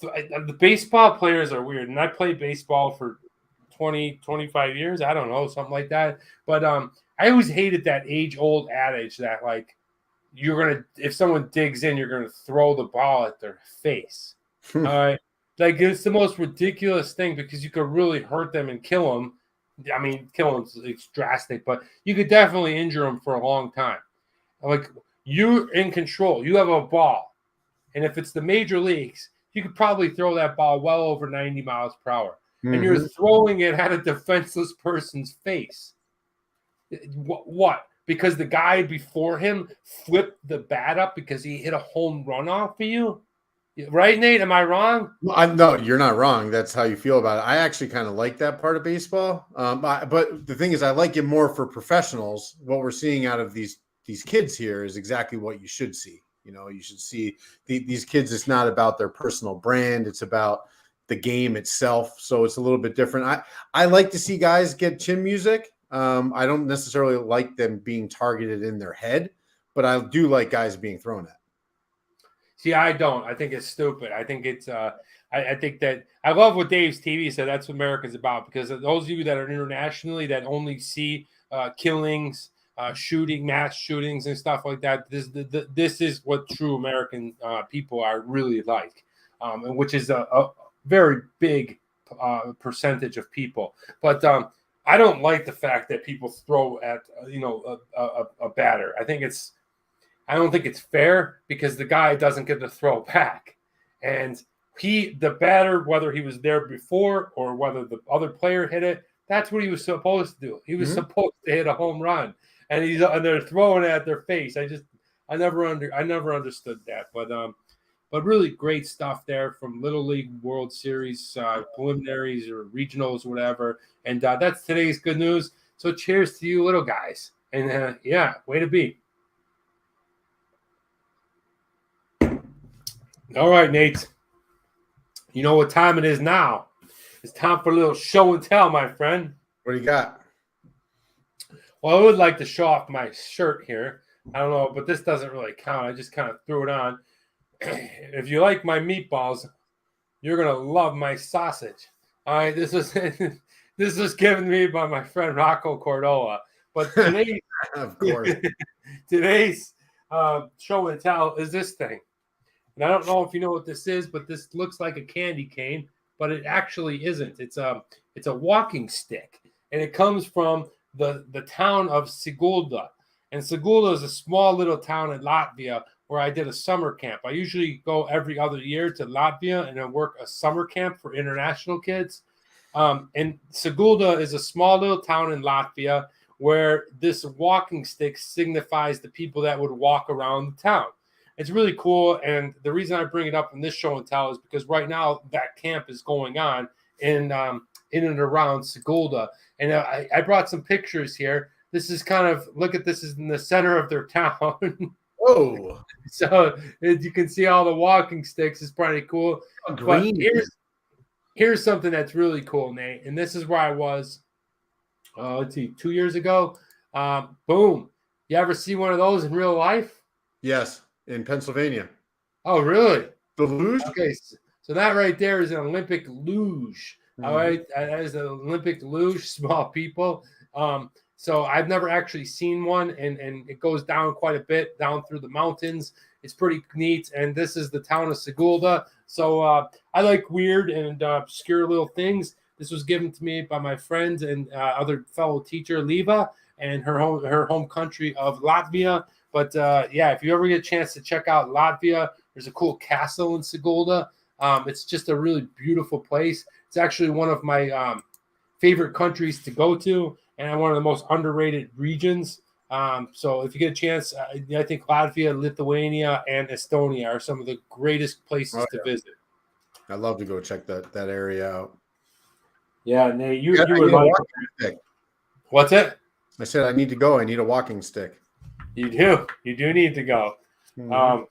the baseball players are weird. And I played baseball for 20, 25 years. I don't know, something like that. But I always hated that age-old adage that, like, if someone digs in, you're going to throw the ball at their face. All right. Like, it's the most ridiculous thing because you could really hurt them and kill them. I mean, kill them is drastic, but you could definitely injure them for a long time. Like, you're in control. You have a ball. And if it's the major leagues, you could probably throw that ball well over 90 miles per hour. And you're throwing it at a defenseless person's face. What? Because the guy before him flipped the bat up because he hit a home run off of you? Right, Nate? Am I wrong? No, you're not wrong. That's how you feel about it. I actually kind of like that part of baseball. But the thing is, I like it more for professionals. What we're seeing out of these kids here is exactly what you should see. You know, you should see these kids. It's not about their personal brand. It's about the game itself. So it's a little bit different. I like to see guys get chin music. I don't necessarily like them being targeted in their head, but I do like guys being thrown at. See, I don't. I think it's stupid. I think it's I think that I love what Dave's TV said. That's what America's about, because those of you that are internationally that only see killings, mass shootings and stuff like that, this is what true American people are really like, and which is a very big percentage of people. But I don't like the fact that people throw at a batter. I don't think it's fair because the guy doesn't get to throw back, and the batter, whether he was there before or whether the other player hit it, that's what he was supposed to do. He was supposed to hit a home run, and they're throwing it at their face. I never understood that, but really great stuff there from Little League World Series preliminaries or regionals or whatever, and that's today's good news. So cheers to you little guys, and way to be. All right, Nate. You know what time it is now. It's time for a little show and tell, my friend. What do you got? Well, I would like to show off my shirt here. I don't know, but this doesn't really count. I just kind of threw it on. If you like my meatballs, you're going to love my sausage. All right, this was given to me by my friend Rocco Cordola. But today, of course, today's show and tell is this thing. And I don't know if you know what this is, but this looks like a candy cane, but it actually isn't. It's a walking stick, and it comes from the town of Sigulda. And Sigulda is a small little town in Latvia where I did a summer camp. I usually go every other year to Latvia and I work a summer camp for international kids. And Sigulda is a small little town in Latvia where this walking stick signifies the people that would walk around the town. It's really cool, and the reason I bring it up in this show and tell is because right now that camp is going on in and around Sigulda, and I brought some pictures here. This is look at this is in the center of their town. Whoa! So you can see all the walking sticks. It's pretty cool. Green. But here's something that's really cool, Nate, and this is where I was. Let's see, 2 years ago. Boom! You ever see one of those in real life? Yes. In Pennsylvania. Oh, really? The luge? Okay, so that right there is an Olympic luge. All right, that is an Olympic luge, small people. So I've never actually seen one, and it goes down quite a bit, down through the mountains. It's pretty neat, and this is the town of Sigulda. So I like weird and obscure little things. This was given to me by my friend and other fellow teacher, Leva, and her home country of Latvia. But if you ever get a chance to check out Latvia, there's a cool castle in Sigulda. It's just a really beautiful place. It's actually one of my favorite countries to go to, and one of the most underrated regions. So if you get a chance, I think Latvia, Lithuania, and Estonia are some of the greatest places to visit. I'd love to go check that area out. Yeah, Nate, you would like it. What's it? I said I need to go. I need a walking stick. You do need to go.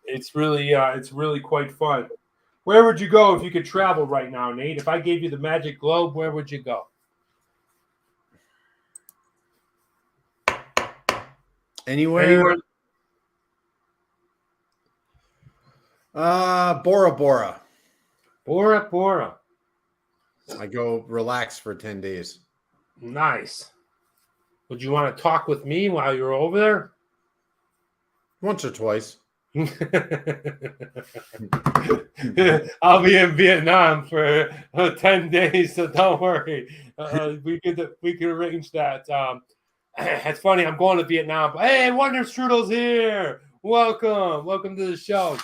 It's really quite fun. Where would you go if you could travel right now, Nate? If I gave you the magic globe, where would you go? Anywhere. Bora Bora. Bora Bora. I go relax for 10 days. Nice. Would you want to talk with me while you're over there? Once or twice. I'll be in Vietnam for 10 days, so don't worry. We could arrange that. It's funny. I'm going to Vietnam. But, hey, Wonder Strudel's here. Welcome to the show.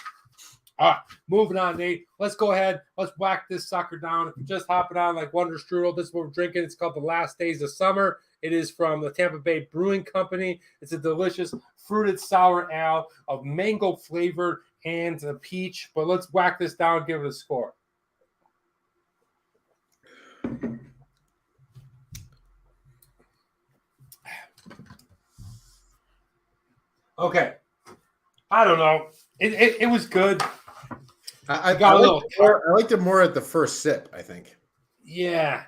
All right, moving on, Nate. Let's go ahead. Let's whack this sucker down. If you're just hopping on like Wonder Strudel, this is what we're drinking. It's called The Last Days of Summer. It is from the Tampa Bay Brewing Company. It's a delicious fruited sour ale of mango flavored and peach. But let's whack this down and give it a score. Okay. I don't know. It was good. I liked it more at the first sip, I think. Yeah,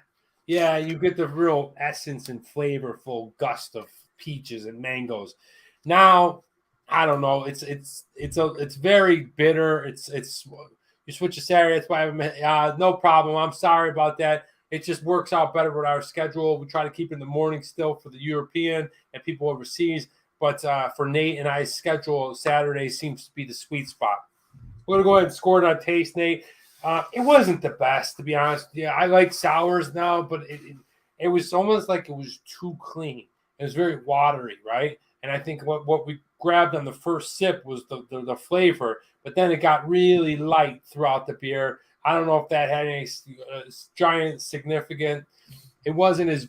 you get the real essence and flavorful gust of peaches and mangoes. Now, I don't know. It's very bitter. It's you switch to Saturday. That's why no problem. I'm sorry about that. It just works out better with our schedule. We try to keep it in the morning still for the European and people overseas. But for Nate and I's schedule, Saturday seems to be the sweet spot. We're going to go ahead and score it on taste, Nate. It wasn't the best, to be honest. Yeah, I like sours now, but it was almost like it was too clean. It was very watery, right? And I think what we grabbed on the first sip was the flavor, but then it got really light throughout the beer. I don't know if that had any giant significant. It wasn't as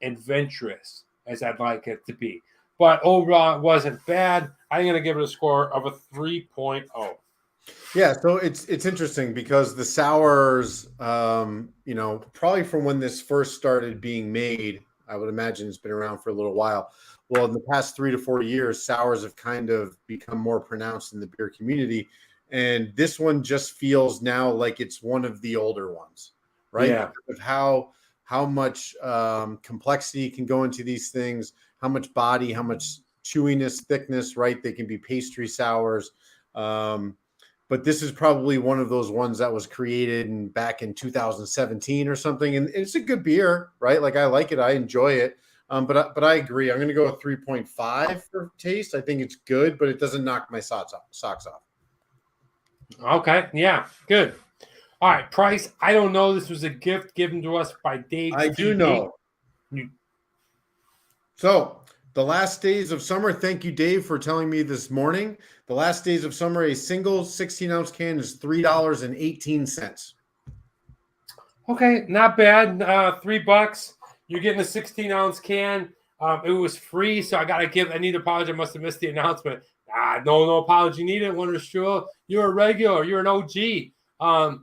adventurous as I'd like it to be. But overall, it wasn't bad. I'm going to give it a score of a 3.0. Yeah, so it's interesting because the sours, probably from when this first started being made, I would imagine it's been around for a little while. Well, in the past 3 to 4 years, sours have kind of become more pronounced in the beer community. And this one just feels now like it's one of the older ones, right? Yeah. Of how much complexity can go into these things, how much body, how much chewiness, thickness, right? They can be pastry sours. But this is probably one of those ones that was created back in 2017 or something. And it's a good beer, right? Like I like it. I enjoy it. But I agree. I'm going to go with 3.5 for taste. I think it's good, but it doesn't knock my socks off. Okay. Yeah. Good. All right. Price. I don't know. This was a gift given to us by Dave. I do know. So The Last Days of Summer. Thank you, Dave, for telling me this morning. The Last Days of Summer, a single 16-ounce can is $3.18. Okay, not bad. $3. You're getting a 16-ounce can. It was free, so I need to apologize. I must have missed the announcement. No apology needed. Wonder Strudel, you're a regular. You're an OG. I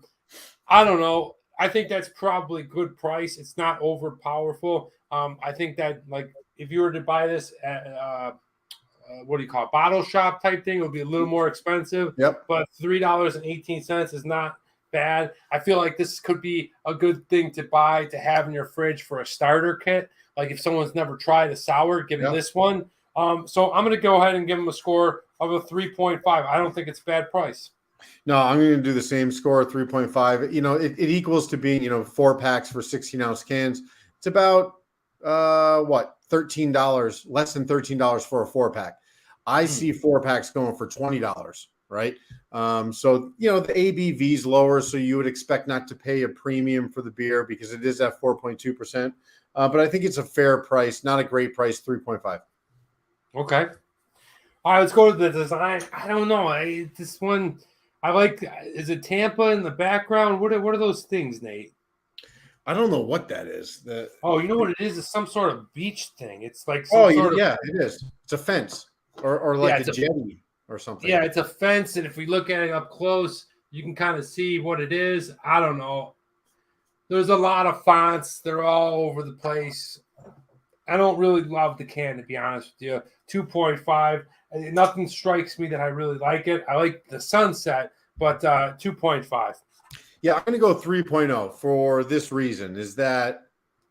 don't know. I think that's probably good price. It's not over powerful. I think that if you were to buy this at what do you call it, bottle shop type thing, it would be a little more expensive. Yep. But $3.18 is not bad. I feel like this could be a good thing to buy to have in your fridge for a starter kit. Like if someone's never tried a sour, give them this one. So I'm going to go ahead and give them a score of a 3.5. I don't think it's a bad price. No, I'm going to do the same score, 3.5. It equals to being, 4 packs for 16-ounce cans. It's about, $13, less than $13 for a 4-pack. I see 4 packs going for $20, right? So, the ABV is lower, so you would expect not to pay a premium for the beer because it is at 4.2%. But I think it's a fair price, not a great price, 3.5. Okay. All right, let's go to the design. I don't know. This one, I like. Is it Tampa in the background? What are those things, Nate? I don't know what that is. You know what it is? It's some sort of beach thing. It's like it is. It's a fence or like a jetty or something. Yeah, it's a fence, and if we look at it up close, you can kind of see what it is. I don't know. There's a lot of fonts. They're all over the place. I don't really love the can, to be honest with you. 2.5. Nothing strikes me that I really like it. I like the sunset, but 2.5. Yeah, I'm going to go 3.0 for this reason, is that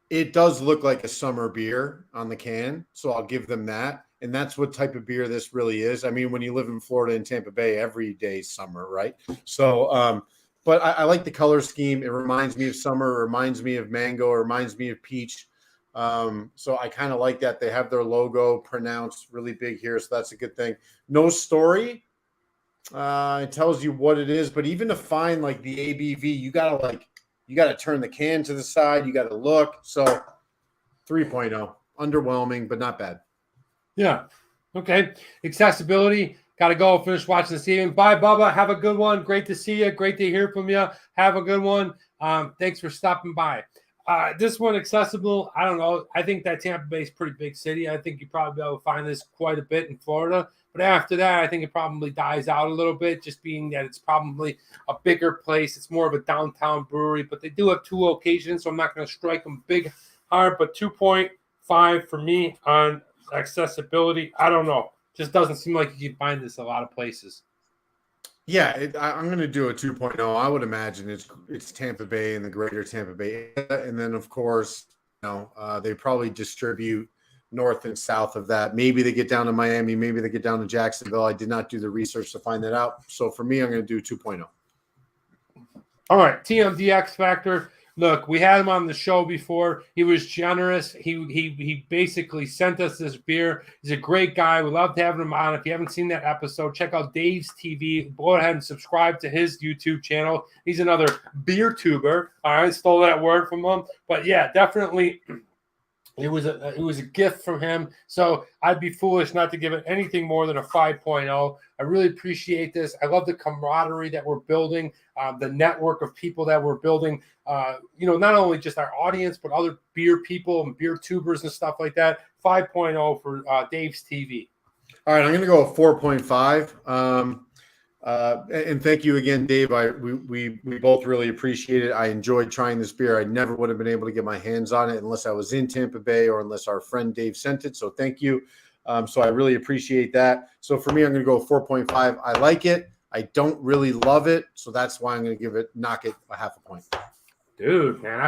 it does look like a summer beer on the can, so I'll give them that. And that's what type of beer this really is. I mean, when you live in Florida and Tampa Bay, every day's summer, right? So, but I like the color scheme. It reminds me of summer, it reminds me of mango, it reminds me of peach. So I kind of like that. They have their logo pronounced really big here, so that's a good thing. No story. It tells you what it is, but even to find like the ABV, you gotta turn the can to the side. You gotta look. So 3.0, underwhelming, but not bad. Yeah. Okay. Accessibility. Got to go. Finish watching this evening. Bye, Bubba. Have a good one. Great to see you. Great to hear from you. Have a good one. Thanks for stopping by. This one, accessible. I don't know. I think that Tampa Bay is a pretty big city. I think you probably be able to find this quite a bit in Florida. But after that, I think it probably dies out a little bit, just being that it's probably a bigger place. It's more of a downtown brewery, but they do have 2 locations, so I'm not going to strike them big hard. But 2.5 for me on accessibility. I don't know. Just doesn't seem like you can find this a lot of places. Yeah, I'm going to do a 2.0. I would imagine it's Tampa Bay and the greater Tampa Bay area. And then, of course, they probably distribute north and south of that. Maybe they get down to Miami. Maybe they get down to Jacksonville. I did not do the research to find that out. So for me, I'm going to do 2.0. All right, TMD X Factor. Look, we had him on the show before. He was generous. He basically sent us this beer. He's a great guy. We loved having him on. If you haven't seen that episode, check out Dave's TV. Go ahead and subscribe to his YouTube channel. He's another beer tuber. All right, stole that word from him. But yeah, definitely. It was a gift from him, so I'd be foolish not to give it anything more than a 5.0. I really appreciate this. I love the camaraderie that we're building, the network of people that we're building. Not only just our audience, but other beer people and beer tubers and stuff like that. 5.0 for Dave's TV. All right, I'm going to go with 4.5. And thank you again, Dave. We both really appreciate it. I enjoyed trying this beer. I never would have been able to get my hands on it unless I was in Tampa Bay or unless our friend Dave sent it. So thank you. So I really appreciate that. So for me, I'm going to go 4.5. I like it. I don't really love it. So that's why I'm going to knock it a half a point. Dude, man, I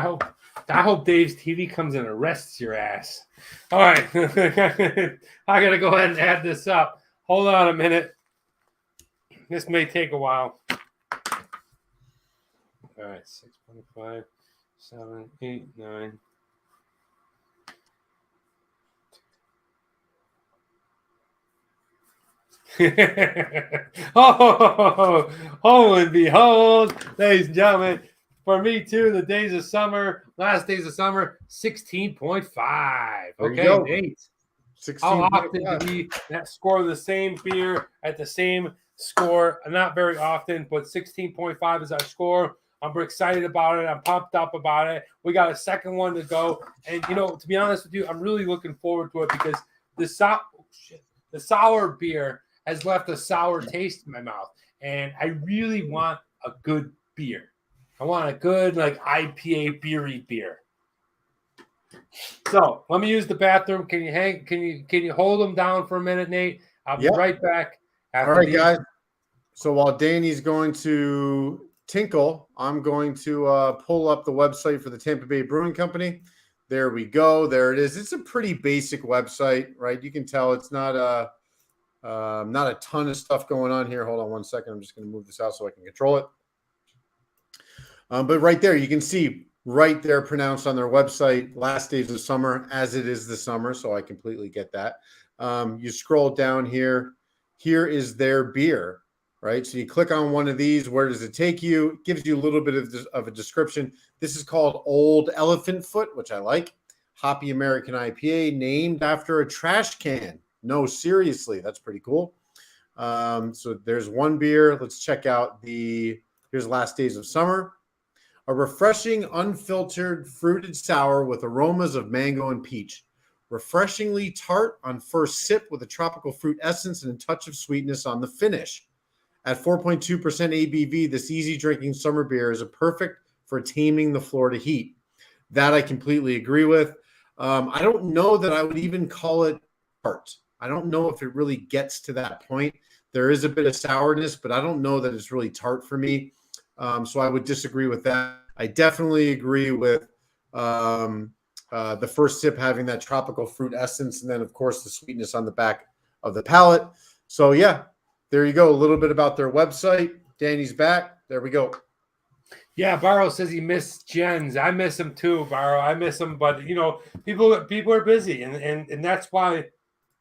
hope Dave's TV comes and arrests your ass. All right. I got to go ahead and add this up. Hold on a minute. This may take a while. All right, 6.5, 7, 8, 9. Oh, and behold, ladies and gentlemen, for me too, the days of summer, last days of summer, 16.5. Okay, Nate. 16. How often do we score the same beer at the same score? Not very often, but 16.5 is our score. I'm excited about it. I'm pumped up about it. We got a second one to go. And, to be honest with you, I'm really looking forward to it because the sour beer has left a sour taste in my mouth. And I really want a good beer. I want a good, IPA beery beer. So let me use the bathroom. Can you hold them down for a minute, Nate? I'll be right back. All right, guys. So while Danny's going to tinkle, I'm going to pull up the website for the Tampa Bay Brewing Company. There we go. There it is. It's a pretty basic website, right? You can tell it's not a ton of stuff going on here. Hold on one second. I'm just going to move this out so I can control it. But right there, you can see right there pronounced on their website, last days of summer, as it is the summer. So I completely get that. You scroll down here. Here is their beer, right? So you click on one of these. Where does it take you? It gives you a little bit of a description. This is called Old Elephant Foot, which I like. Hoppy American IPA, named after a trash can. No, seriously, that's pretty cool. So there's one beer. Let's check out here's Last Days of Summer. A refreshing, unfiltered, fruited sour with aromas of mango and peach. Refreshingly tart on first sip with a tropical fruit essence and a touch of sweetness on the finish. At 4.2% ABV, this easy drinking summer beer is perfect for taming the Florida heat. That I completely agree with. I don't know that I would even call it tart. I don't know if it really gets to that point. There is a bit of sourness, but I don't know that it's really tart for me. So I would disagree with that. I definitely agree with the first sip having that tropical fruit essence, and then, of course, the sweetness on the back of the palate. So, yeah, there you go. A little bit about their website. Danny's back. There we go. Yeah, Barrow says he missed Jens. I miss him too, Barrow. I miss him, but people are busy, and that's why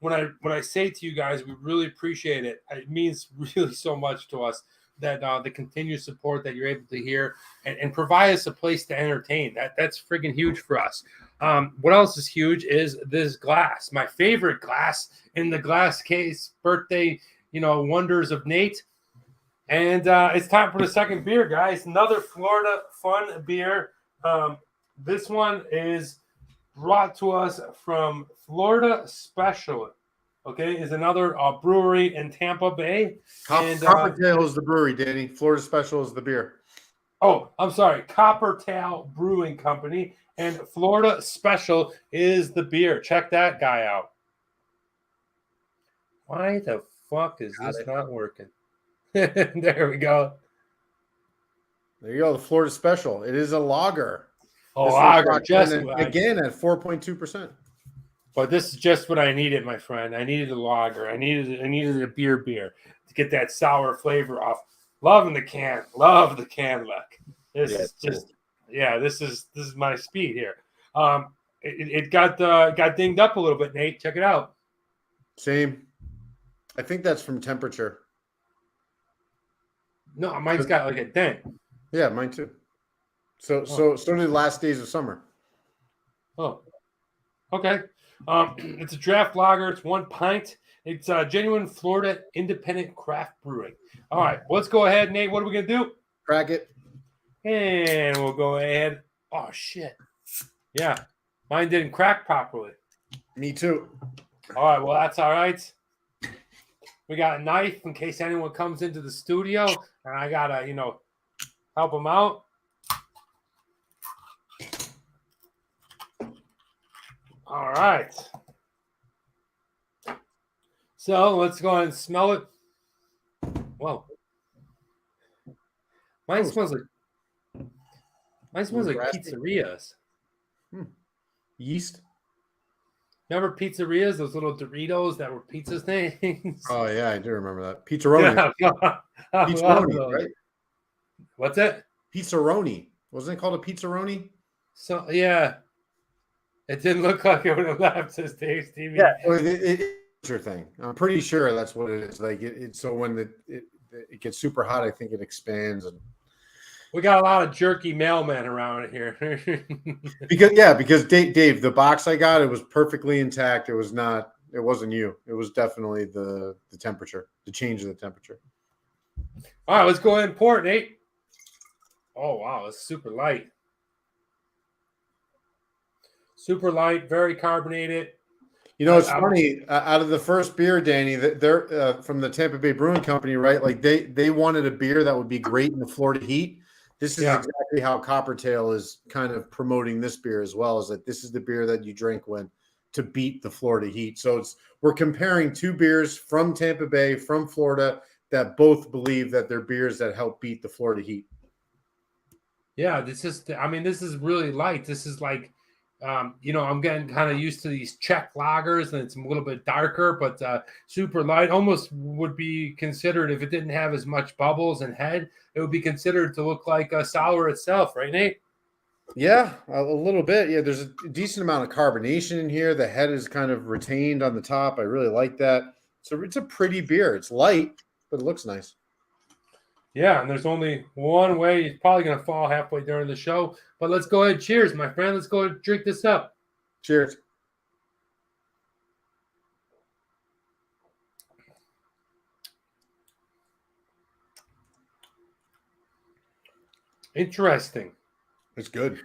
when I say to you guys, we really appreciate it. It means really so much to us that the continued support that you're able to hear and provide us a place to entertain. That's friggin' huge for us. What else is huge is this glass, my favorite glass in the glass case. Birthday, wonders of Nate. And it's time for the second beer, guys. Another Florida fun beer. This one is brought to us from Florida Special. Okay, is another brewery in Tampa Bay. Coppertail is the brewery, Danny. Florida Special is the beer. Oh, I'm sorry. Coppertail Brewing Company and Florida Special is the beer. Check that guy out. Why the fuck is this not working? There we go. There you go. The Florida Special. It is a lager. Oh, lager. Just again at 4.2%. But this is just what I needed, my friend. I needed a lager. I needed a beer to get that sour flavor off. Loving the can. Love the can look. This is just cool. This is my speed here. It got dinged up a little bit, Nate. Check it out. Same. I think that's from temperature. No, mine's got like a dent. Yeah, mine too. So did the last days of summer. Oh, okay. It's a draft lager. It's 1 pint. It's genuine Florida independent craft brewing. All right, let's go ahead, Nate. What are we gonna do? Crack it. And we'll go ahead. Oh shit. Yeah, mine didn't crack properly. Me too. All right, well that's all right. We got a knife in case anyone comes into the studio, and I gotta, help them out. All right. So let's go ahead and smell it. Whoa. Mine smells like pizzerias. Yeast. Remember pizzerias? Those little Doritos that were pizza things. Oh yeah, I do remember that. Pizzaroni. Yeah, Pizzaroni, right? What's it? Pizzaroni. Wasn't it called a pizzaroni? So yeah. It didn't look like it would have left, says Dave's TV. Yeah, it's your thing. I'm pretty sure that's what it is. Like it so when it gets super hot, I think it expands. And we got a lot of jerky mailmen around here. because Dave, the box I got, it was perfectly intact. It wasn't you. It was definitely the temperature, the change in the temperature. All right, let's go ahead and pour it, Nate. Oh wow, it's super light. Super light, very carbonated. It's funny. Out of the first beer, Danny, they're from the Tampa Bay Brewing Company, right? Like they wanted a beer that would be great in the Florida heat. This is exactly how Coppertail is kind of promoting this beer as well. Is that this is the beer that you drink to beat the Florida heat. So we're comparing two beers from Tampa Bay, from Florida, that both believe that they're beers that help beat the Florida heat. Yeah, this is really light. This is like. I'm getting kind of used to these Czech lagers, and it's a little bit darker, but super light. Almost would be considered, if it didn't have as much bubbles and head, it would be considered to look like a sour itself, right, Nate? Yeah, a little bit. Yeah, there's a decent amount of carbonation in here. The head is kind of retained on the top. I really like that. So it's a pretty beer. It's light, but it looks nice. Yeah, and there's only one way. He's probably going to fall halfway during the show. But let's go ahead. Cheers, my friend. Let's go ahead and drink this up. Cheers. Interesting. It's good.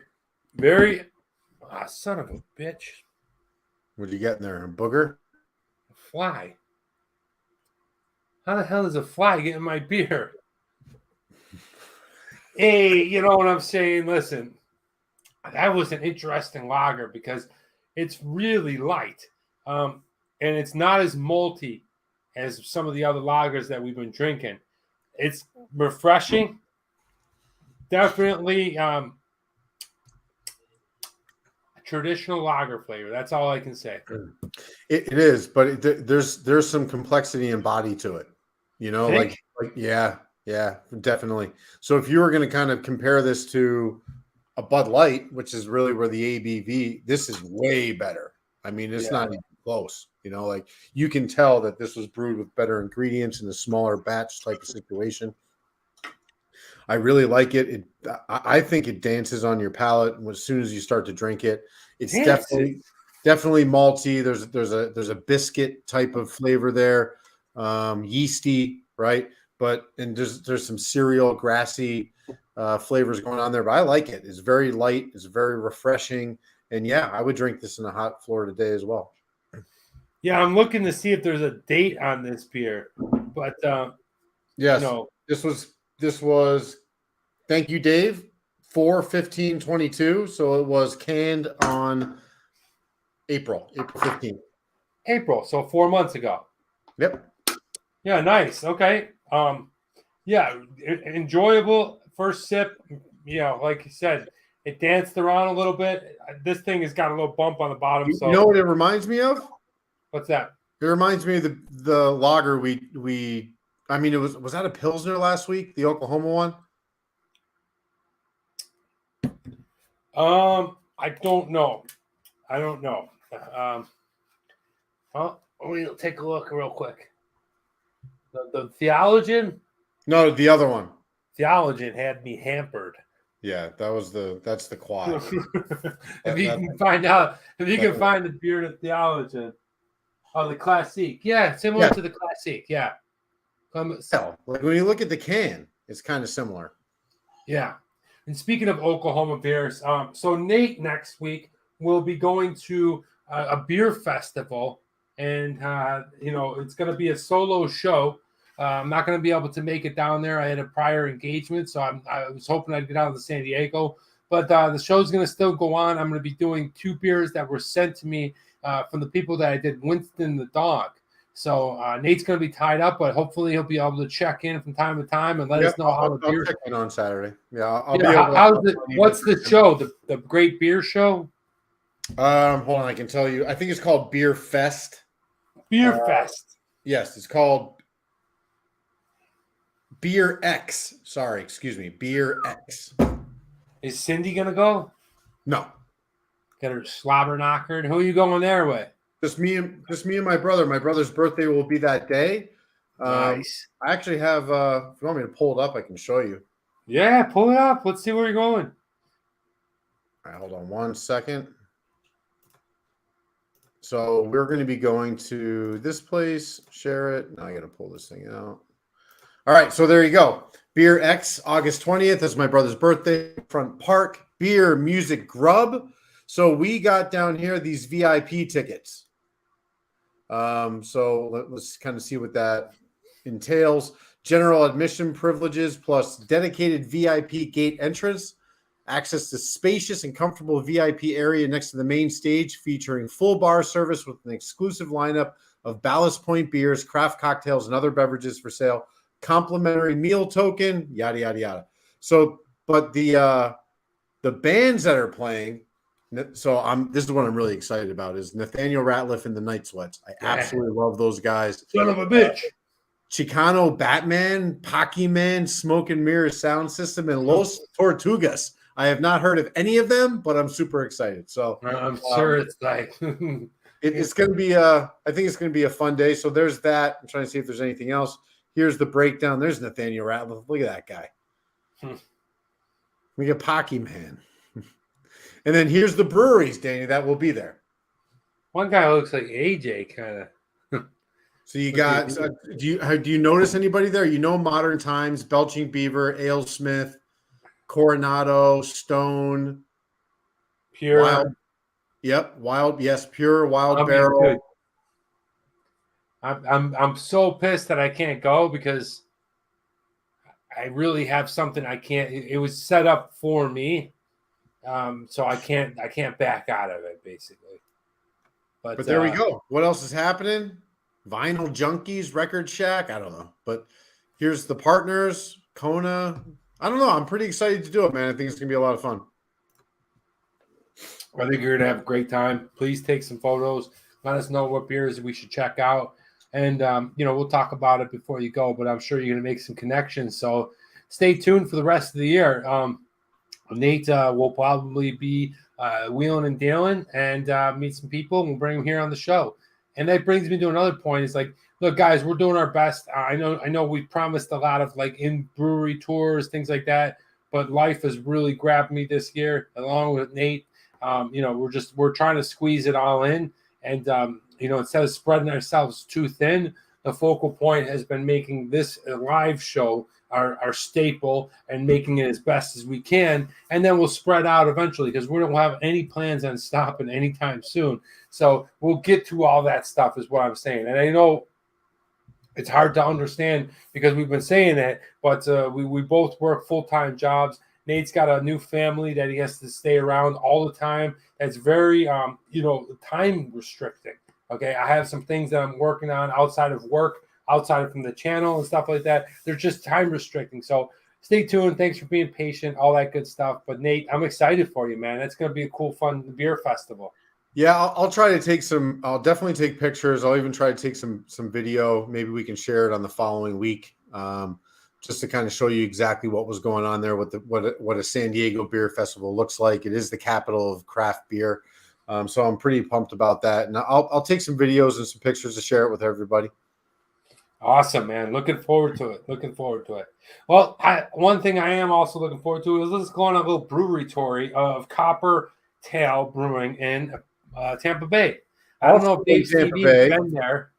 Very. Son of a bitch. What'd you get in there? A booger? A fly. How the hell is a fly getting my beer? Hey, you know what I'm saying? Listen, that was an interesting lager because it's really light. And it's not as malty as some of the other lagers that we've been drinking. It's refreshing. Definitely traditional lager flavor. That's all I can say. It is, but there's some complexity and body to it. Like yeah. Yeah, definitely. So if you were going to kind of compare this to a Bud Light, which is really where the ABV, this is way better. I mean, it's not even close. Like you can tell that this was brewed with better ingredients in a smaller batch type of situation. I really like it. I think it dances on your palate as soon as you start to drink it. It's definitely malty. There's a biscuit type of flavor there, yeasty, right? And there's some cereal, grassy flavors going on there. But I like it. It's very light. It's very refreshing. And yeah, I would drink this in a hot Florida day as well. Yeah, I'm looking to see if there's a date on this beer, but yes, this was. Thank you, Dave. 4/15/22. So it was canned on April 15th. April, so 4 months ago. Yep. Yeah, nice. Okay. Yeah, enjoyable first sip. Like you said, it danced around a little bit. This thing has got a little bump on the bottom. You know what it reminds me of? What's that? It reminds me of the lager we. I mean, was that a Pilsner last week? The Oklahoma one. I don't know. We'll take a look real quick. The Theologian? No, the other one. Theologian had me hampered. Yeah, that's the quad. If you can find the beer of Theologian. Oh, the Classique. Yeah, similar to the Classique. Yeah. Like when you look at the can, it's kind of similar. Yeah. And speaking of Oklahoma beers, so Nate next week will be going to a beer festival, and it's going to be a solo show. I'm not going to be able to make it down there. I had a prior engagement, so I was hoping I'd get out to San Diego, but the show's going to still go on. I'm going to be doing 2 beers that were sent to me from the people that I did Winston the Dog. So Nate's going to be tied up, but hopefully he'll be able to check in from time to time and let us know how the beer. I'll check in on Saturday. Yeah, I'll be able to. What's the show? The Great Beer Show? Hold on, I can tell you. I think it's called Beer Fest. Beer Fest. Yes, it's called Beer X. Sorry, excuse me, Beer X. Is Cindy gonna go? No. Get her slobber knockered. Who are you going there with? Just me and my brother. My brother's birthday will be that day. Nice. I actually have. If you want me to pull it up, I can show you. Yeah, pull it up. Let's see where you're going. All right, hold on 1 second. So we're going to be going to this place. Share it. Now I got to pull this thing out. All right, so there you go. Beer X, August 20th. That's my brother's birthday. Front Park. Beer, music, grub. So we got down here these VIP tickets. So let's kind of see what that entails. General admission privileges plus dedicated VIP gate entrance, access to spacious and comfortable VIP area next to the main stage featuring full bar service with an exclusive lineup of Ballast Point beers, craft cocktails, and other beverages for sale, complimentary meal token, yada, yada, yada. So, but the bands that are playing, so this is what I'm really excited about is Nathaniel Ratliff and the Night Sweats. I absolutely love those guys. Son of a bitch. Chicano Batman, Pocky Man, Smoke and Mirrors Sound System, and Los Tortugas. I have not heard of any of them, but I'm super excited. So I'm sure it's like it's going to be I think it's going to be a fun day. So there's that. I'm trying to see if there's anything else. Here's the breakdown. There's Nathaniel Ratliff. Look at that guy. We got Pocky Man. And then here's the breweries, Danny, that will be there. One guy looks like AJ, kind of. So you got. Do you notice anybody there? Modern Times, Belching Beaver, AleSmith, Coronado, Stone, Pure. Wild. Yep, Wild. Yes, Pure, Wild Barrel. I'm so pissed that I can't go because I really have something I can't. It was set up for me. So I can't back out of it basically. But there we go. What else is happening? Vinyl Junkies, Record Shack. I don't know, but here's the partners. Kona. I don't know. I'm pretty excited to do it, man. I think it's gonna be a lot of fun. I think you're gonna have a great time. Please take some photos. Let us know what beers we should check out. And, we'll talk about it before you go, but I'm sure you're going to make some connections. So stay tuned for the rest of the year. Nate will probably be wheeling and dealing and meet some people, and we'll bring him here on the show. And that brings me to another point. It's like, look, guys, we're doing our best. I know we promised a lot of like in brewery tours, things like that, but life has really grabbed me this year, along with Nate. We're trying to squeeze it all in, and instead of spreading ourselves too thin, the focal point has been making this a live show our staple and making it as best as we can. And then we'll spread out eventually, because we don't have any plans on stopping anytime soon. So we'll get to all that stuff is what I'm saying. And I know it's hard to understand because we've been saying that, but we both work full-time jobs. Nate's got a new family that he has to stay around all the time. That's very, time restricting. Okay. I have some things that I'm working on outside of work, outside from the channel and stuff like that. They're just time restricting. So stay tuned. Thanks for being patient, all that good stuff. But Nate, I'm excited for you, man. That's going to be a cool, fun beer festival. Yeah, I'll try to take some. I'll definitely take pictures. I'll even try to take some video. Maybe we can share it on the following week, just to kind of show you exactly what was going on there. What a San Diego beer festival looks like. It is the capital of craft beer, so I'm pretty pumped about that. And I'll take some videos and some pictures to share it with everybody. Awesome, man. Looking forward to it. Well, one thing I am also looking forward to is let's go on a little brewery tour of Coppertail Brewing in Tampa Bay. I don't know if Dave's TV has been there.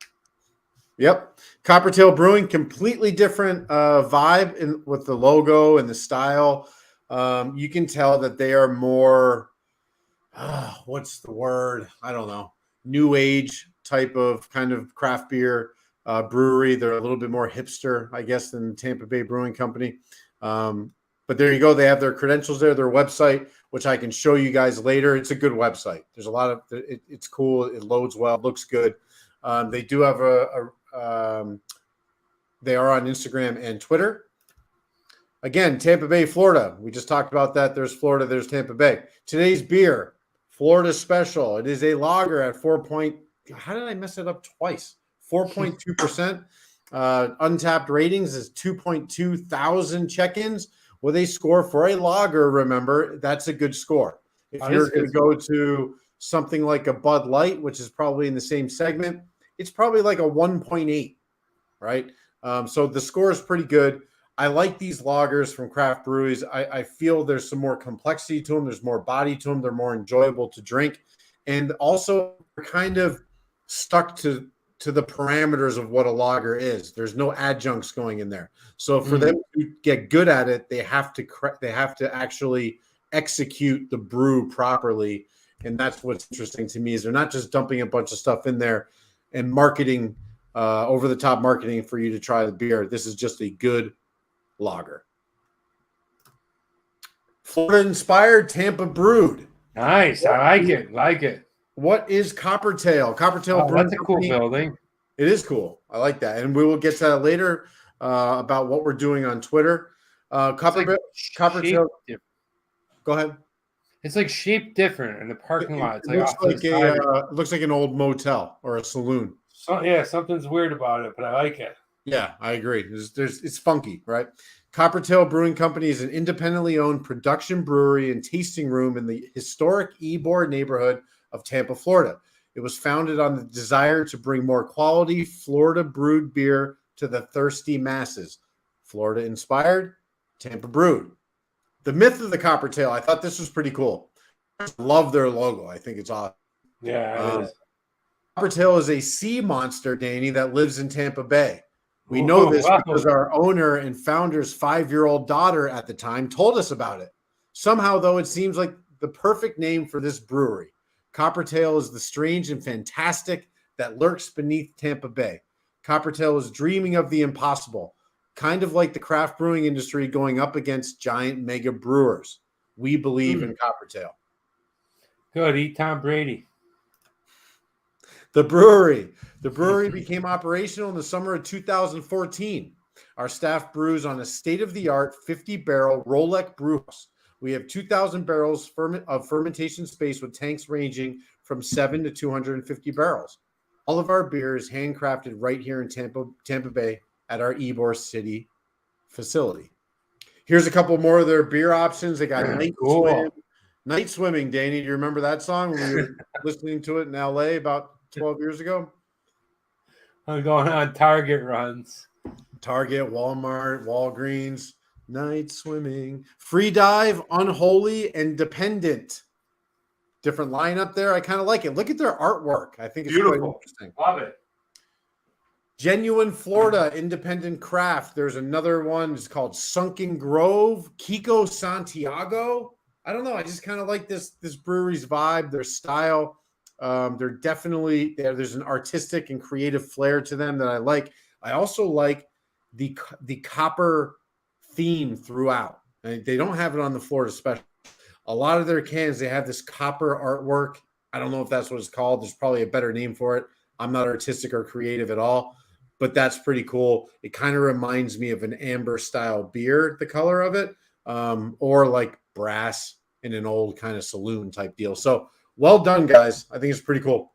Yep. Coppertail Brewing, completely different vibe with the logo and the style. You can tell that they are more, what's the word? I don't know. New age type of kind of craft beer brewery. They're a little bit more hipster, I guess, than Tampa Bay Brewing Company. But there you go. They have their credentials there, their website, which I can show you guys later. It's a good website. There's a lot of it's cool. It loads well. It looks good. They do have they are on Instagram and Twitter. Again, Tampa Bay, Florida. We just talked about that. There's Florida. There's Tampa Bay. Today's beer, Florida Special. It is a lager at 4. How did I mess it up twice? 4.2%. Untapped ratings is 2.2 thousand check-ins. With a score for a lager, remember, that's a good score. If you're going to go to something like a Bud Light, which is probably in the same segment, it's probably like a 1.8, right? So the score is pretty good. I like these lagers from craft breweries. I feel there's some more complexity to them. There's more body to them. They're more enjoyable to drink. And also kind of stuck to the parameters of what a lager is. There's no adjuncts going in there. So for them to get good at it, they have to actually execute the brew properly. And that's what's interesting to me is they're not just dumping a bunch of stuff in there and marketing, over the top marketing for you to try the beer. This is just a good lager. Florida inspired, Tampa brewed. Nice. I like it. What is Coppertail? Coppertail Brewing That's a cool building. It is cool. I like that. And we will get to that later about what we're doing on Twitter. Coppertail. Go ahead. It's like shaped different in the parking lot. It looks like an old motel or a saloon. So, yeah, something's weird about it, but I like it. Yeah, I agree. It's funky, right? Coppertail Brewing Company is an independently owned production brewery and tasting room in the historic Ybor neighborhood of Tampa, Florida. It was founded on the desire to bring more quality Florida brewed beer to the thirsty masses. Florida inspired, Tampa brewed. The myth of the Coppertail, I thought this was pretty cool. I love their logo. I think it's awesome. Yeah, it is. Coppertail is a sea monster, Danny, that lives in Tampa Bay. We know this because our owner and founder's 5-year-old daughter at the time told us about it. Somehow, though, it seems like the perfect name for this brewery. Coppertail is the strange and fantastic that lurks beneath Tampa Bay. Coppertail is dreaming of the impossible, kind of like the craft brewing industry going up against giant mega brewers. We believe in Coppertail. Good. Eat Tom Brady. The brewery became operational in the summer of 2014. Our staff brews on a state-of-the-art 50-barrel Rolex brewhouse. We have 2,000 barrels of fermentation space with tanks ranging from 7 to 250 barrels. All of our beers handcrafted right here in Tampa Bay at our Ybor City facility. Here's a couple more of their beer options. They got Night Swimming. Danny, do you remember that song when we were listening to it in LA about 12 years ago? I'm going on Target runs. Target, Walmart, Walgreens. Night Swimming. Free Dive, Unholy, and Dependent. Different lineup there. I kind of like it. Look at their artwork. I think it's beautiful. Quite interesting. Love it. Genuine Florida Independent Craft. There's another one. It's called Sunken Grove. Kiko Santiago. I don't know. I just kind of like this brewery's vibe, their style. They're definitely there. There's an artistic and creative flair to them that I like. I also like the copper theme throughout. And they don't have it on the Florida Special. A lot of their cans, they have this copper artwork. I don't know if that's what it's called. There's probably a better name for it. I'm not artistic or creative at all, but that's pretty cool. It kind of reminds me of an amber style beer, the color of it, or like brass in an old kind of saloon type deal. So well done, guys. I think it's pretty cool.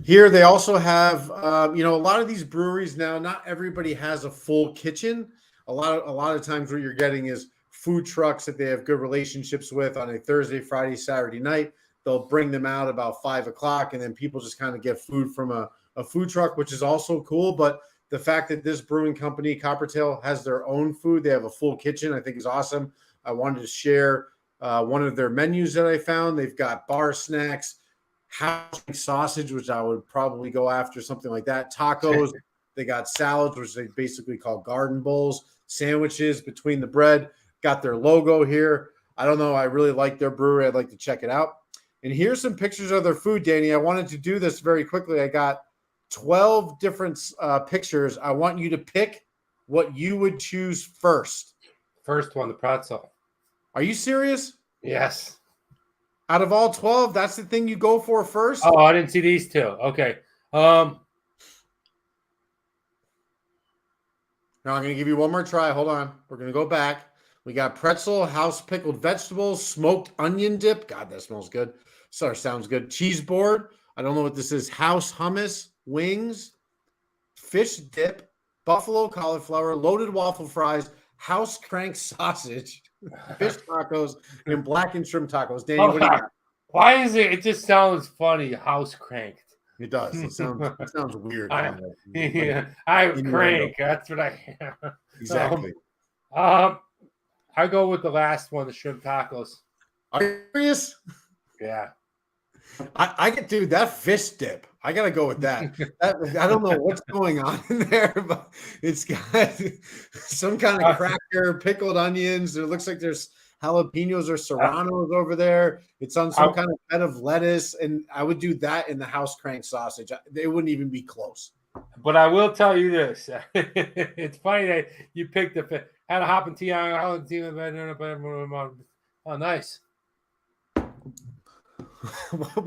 Here they also have, a lot of these breweries now, not everybody has a full kitchen. A lot of times what you're getting is food trucks that they have good relationships with on a Thursday, Friday, Saturday night. They'll bring them out about 5 o'clock, and then people just kind of get food from a food truck, which is also cool. But the fact that this brewing company, Coppertail, has their own food, they have a full kitchen, I think is awesome. I wanted to share one of their menus that I found. They've got bar snacks, house sausage, which I would probably go after, something like that. Tacos. They got salads, which they basically call garden bowls, sandwiches between the bread. Got their logo here. I don't know. I really like their brewery. I'd like to check it out. And here's some pictures of their food, Danny. I wanted to do this very quickly. I got 12 different pictures. I want you to pick what you would choose first. First one, the pretzel. Are you serious? Yes. Out of all 12, that's the thing you go for first? Oh, I didn't see these two. Okay. Now I'm going to give you one more try. Hold on. We're going to go back. We got pretzel, house pickled vegetables, smoked onion dip. God, that smells good. Sorry, sounds good. Cheese board. I don't know what this is. House hummus, wings, fish dip, buffalo cauliflower, loaded waffle fries, house crank sausage, fish tacos, and blackened shrimp tacos. Danny, what do you got? Why is it? It just sounds funny. House cranked. It does. It sounds weird. I crank. That's what I am. Exactly. I go with the last one, the shrimp tacos. Are you serious? Yeah. I get, dude, that fish dip. I got to go with that. I don't know what's going on in there, but it's got some kind of cracker, pickled onions. It looks like there's jalapenos or serranos over there. It's on some kind of bed of lettuce, and I would do that in the house crank sausage. They wouldn't even be close. But I will tell you this. It's funny that you picked the had a hop and tea on. Oh, nice.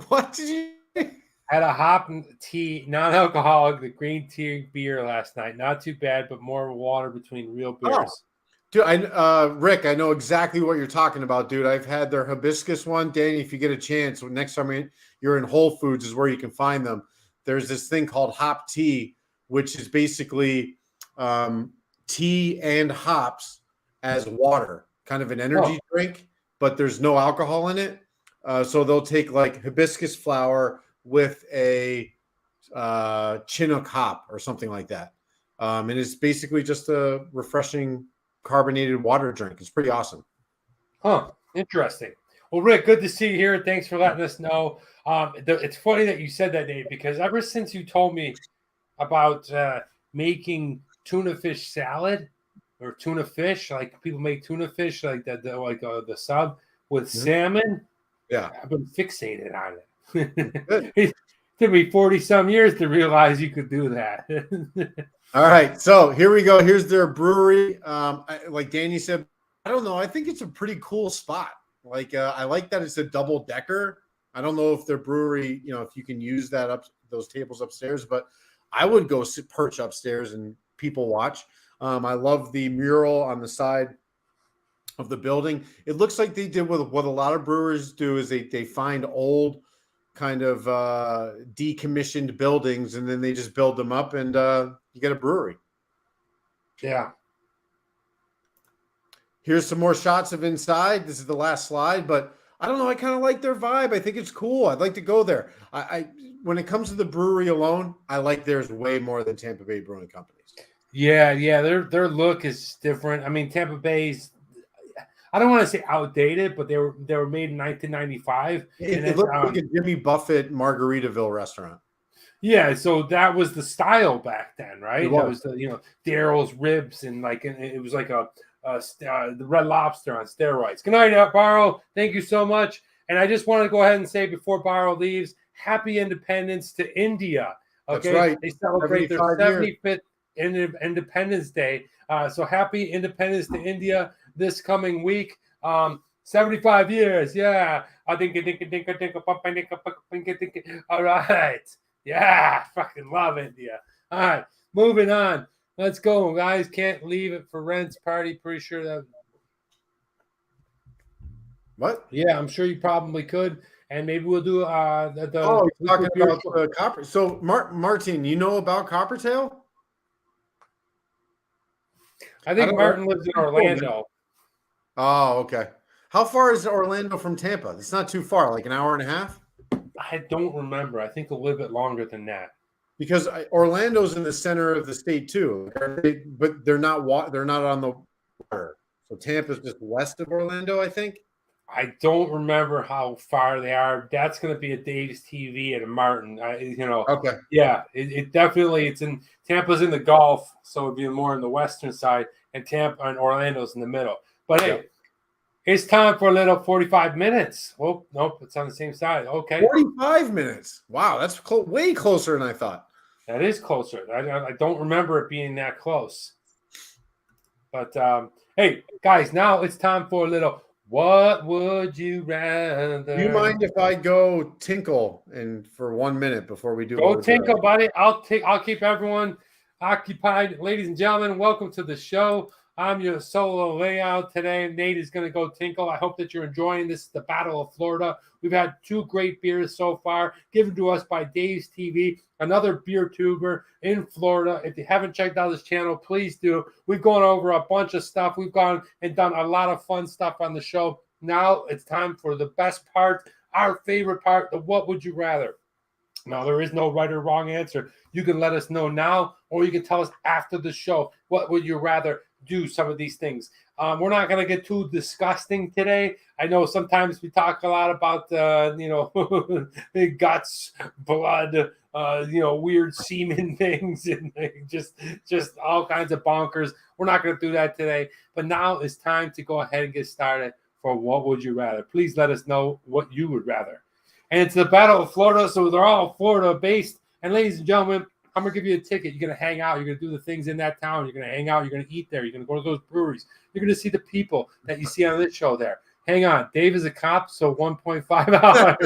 What did you? Had a hop and tea, non-alcoholic, the green tea beer last night. Not too bad, but more water between real beers. Oh. Dude, Rick, I know exactly what you're talking about, dude. I've had their hibiscus one. Danny, if you get a chance, next time you're in Whole Foods is where you can find them. There's this thing called hop tea, which is basically tea and hops as water, kind of an energy drink, but there's no alcohol in it. So they'll take like hibiscus flower with a Chinook hop or something like that. And it's basically just a refreshing carbonated water drink. It's pretty awesome. Huh. Interesting. Well, Rick, good to see you here. Thanks for letting us know. It's funny that you said that, Dave, because ever since you told me about making tuna fish salad or tuna fish, like people make tuna fish like that, the sub with salmon. Yeah, I've been fixated on it. It took me 40 some years to realize you could do that. All right, so here we go. Here's their brewery. Like Danny said, I don't know. I think it's a pretty cool spot. Like I like that it's a double decker. I don't know if their brewery, if you can use those tables upstairs, but I would go perch upstairs and people watch. I love the mural on the side of the building. It looks like they did what a lot of brewers do is they find old kind of decommissioned buildings, and then they just build them up, and you get a brewery. Yeah. Here's some more shots of inside. This is the last slide, but I don't know. I kind of like their vibe. I think it's cool. I'd like to go there. I when it comes to the brewery alone, I like theirs way more than Tampa Bay Brewing Company's. Yeah. Their look is different. I mean, Tampa Bay's, I don't want to say outdated, but they were made in 1995. It looked like a Jimmy Buffett Margaritaville restaurant. Yeah, so that was the style back then, right? It was. That was the, Daryl's ribs, and it was like the Red Lobster on steroids. Good night, Barrow. Thank you so much. And I just want to go ahead and say before Barrow leaves, happy independence to India. Okay, that's right. They celebrate their 75th Independence Day. So happy independence to India this coming week. 75 years. Yeah. I think. All right. Yeah. Fucking love India. All right. Moving on. Let's go, guys. Can't leave it for Rent's party. Pretty sure that. What? Yeah, I'm sure you probably could. And maybe we'll do talking about Copper. So, Martin, you know about Coppertail? I think Martin lives in Orlando. Oh, okay. How far is Orlando from Tampa? It's not too far, like an hour and a half? I don't remember. I think a little bit longer than that. Because Orlando's in the center of the state too, but they're not on the water. So Tampa's just west of Orlando, I think. I don't remember how far they are. That's going to be a Dave's TV and a Martin. Okay. Yeah, it definitely. It's in Tampa's in the Gulf, so it'd be more on the western side, and Tampa and Orlando's in the middle. But hey, it's time for a little 45 minutes. Oh, nope, it's on the same side. Okay. 45 minutes. Wow, that's way closer than I thought. That is closer. I don't remember it being that close. But, hey, guys, now it's time for a little What Would You Rather? Do you mind if I go tinkle for 1 minute before we do? Go tinkle, buddy. I'll keep everyone occupied. Ladies and gentlemen, welcome to the show. I'm your solo layout today. Nate is going to go tinkle. I hope that you're enjoying this. The Battle of Florida. We've had 2 great beers so far, given to us by Dave's TV, another beer tuber in Florida. If you haven't checked out his channel, please do. We've gone over a bunch of stuff. We've gone and done a lot of fun stuff on the show. Now it's time for the best part, our favorite part, the What Would You Rather? Now, there is no right or wrong answer. You can let us know now, or you can tell us after the show. What would you rather do some of these things? We're not going to get too disgusting today. I know sometimes we talk a lot about, guts, blood, weird semen things, and just all kinds of bonkers. We're not going to do that today. But now it's time to go ahead and get started for What Would You Rather? Please let us know what you would rather. And it's the Battle of Florida, so they're all Florida-based. And ladies and gentlemen, I'm going to give you a ticket. You're going to hang out. You're going to do the things in that town. You're going to hang out. You're going to eat there. You're going to go to those breweries. You're going to see the people that you see on this show there. Hang on. Dave is a cop, so 1.5 hours.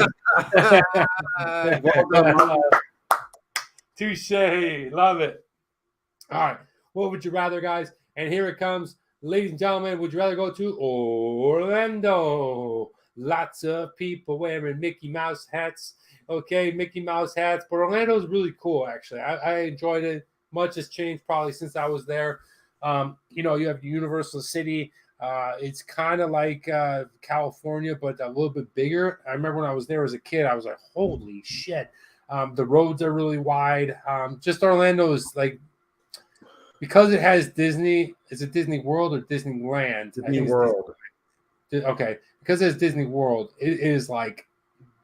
Well done. Touche. Love it. All right. What would you rather, guys? And here it comes. Ladies and gentlemen, would you rather go to Orlando? Lots of people wearing Mickey Mouse hats. Okay, Mickey Mouse hats. But Orlando's really cool, actually. I enjoyed it. Much has changed probably since I was there. You have Universal City. It's kind of like California, but a little bit bigger. I remember when I was there as a kid, I was like, holy shit. The roads are really wide. Just Orlando is like, because it has Disney, is it Disney World or Disneyland? Disney World. Okay. Because it's Disney World, it is like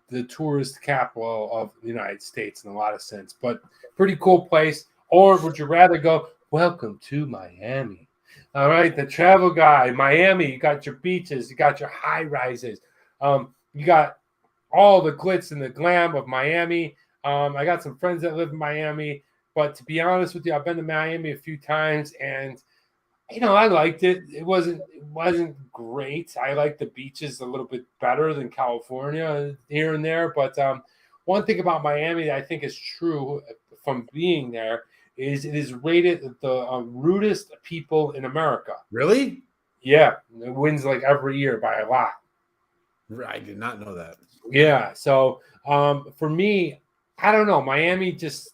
the tourist capital of the United States in a lot of sense, but pretty cool place. Or would you rather go, welcome to Miami? All right, the travel guy, Miami, you got your beaches, you got your high rises. You got all the glitz and the glam of Miami. I got some friends that live in Miami, but to be honest with you, I've been to Miami a few times, and I liked it. It wasn't great. I like the beaches a little bit better than California here and there. But one thing about Miami that I think is true from being there is it is rated the rudest people in America. Really? Yeah. It wins like every year by a lot. I did not know that. Yeah. So For me, I don't know. Miami just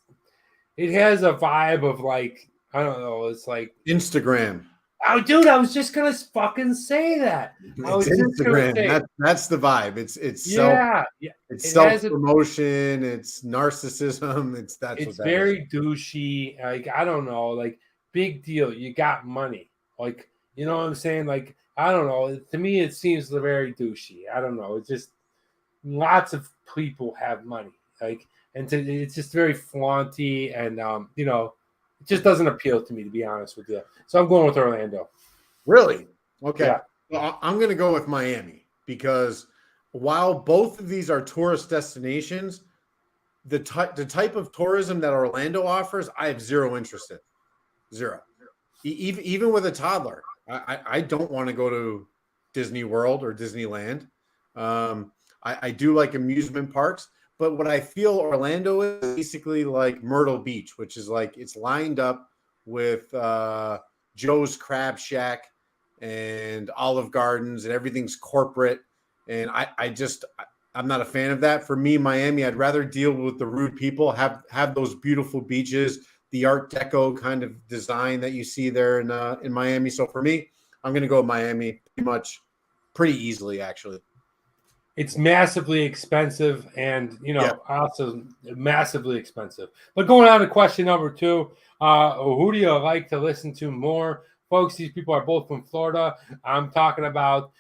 it has a vibe of like I don't know. It's like Instagram. Oh, dude, I was just gonna fucking say that. I was It's just gonna Instagram. say, That's the vibe. It's yeah. it's It self has a. promotion. It's narcissism. That's what It's that is. very douchey. Like I don't know. Like big deal. You got money. Like you know what I'm saying. Like I don't know. To me, it seems very douchey. I don't know. It's just lots of people have money. Like it's just very flaunty and it just doesn't appeal to me to be honest with you. So I'm going with Orlando. Really? Okay. Yeah. Well, I'm going to go with Miami because while both of these are tourist destinations, the type of tourism that Orlando offers, I have zero interest in. Zero. Even with a toddler, I don't want to go to Disney World or Disneyland. I do like amusement parks, but what I feel Orlando is basically like Myrtle Beach, which is like it's lined up with Joe's Crab Shack and Olive Gardens, and everything's corporate. And I'm not a fan of that. For me, Miami, I'd rather deal with the rude people, have those beautiful beaches, the Art Deco kind of design that you see there in Miami. So for me, I'm going to go with Miami pretty easily, actually. It's massively expensive and, Yeah. also massively expensive. But going on to question number 2, who do you like to listen to more? Folks, these people are both from Florida. I'm talking about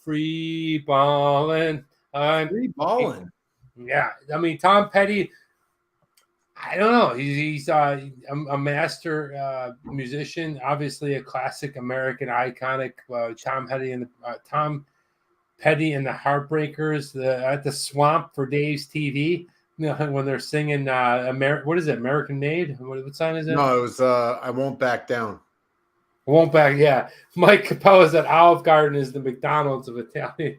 free balling. Free balling. Yeah. I mean, Tom Petty, I don't know. He's a master musician, obviously a classic American iconic Tom Petty and the Heartbreakers at the Swamp for Dave's TV. When they're singing what is it? American Made? What song is it? No, it was I Won't Back Down. I won't back. Yeah, Mike Capella's at Olive Garden is the McDonald's of Italian.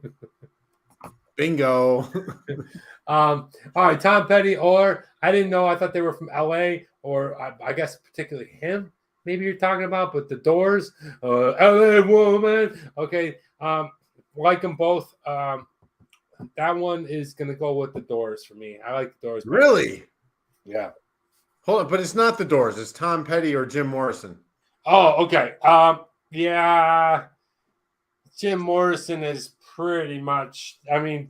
Bingo. All right, Tom Petty, or I didn't know. I thought they were from L.A. or I guess particularly him. Maybe you're talking about, but the Doors, L.A. Woman. Okay, like them both. That one is going to go with the Doors for me. I like the Doors. Really? Yeah. Hold on, but it's not the Doors. It's Tom Petty or Jim Morrison. Oh, okay. Yeah. Jim Morrison is pretty much. I mean,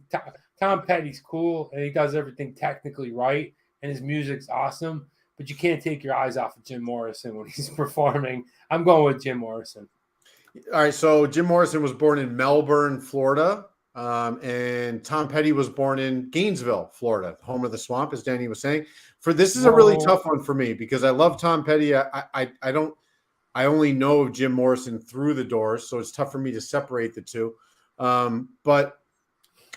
Tom Petty's cool and he does everything technically right, and his music's awesome. But you can't take your eyes off of Jim Morrison when he's performing. I'm going with Jim Morrison. All right, so Jim Morrison was born in Melbourne, Florida, and Tom Petty was born in Gainesville, Florida, home of the Swamp, as Danny was saying. This is a really tough one for me because I love Tom Petty. I only know Jim Morrison through the Doors, so it's tough for me to separate the two. But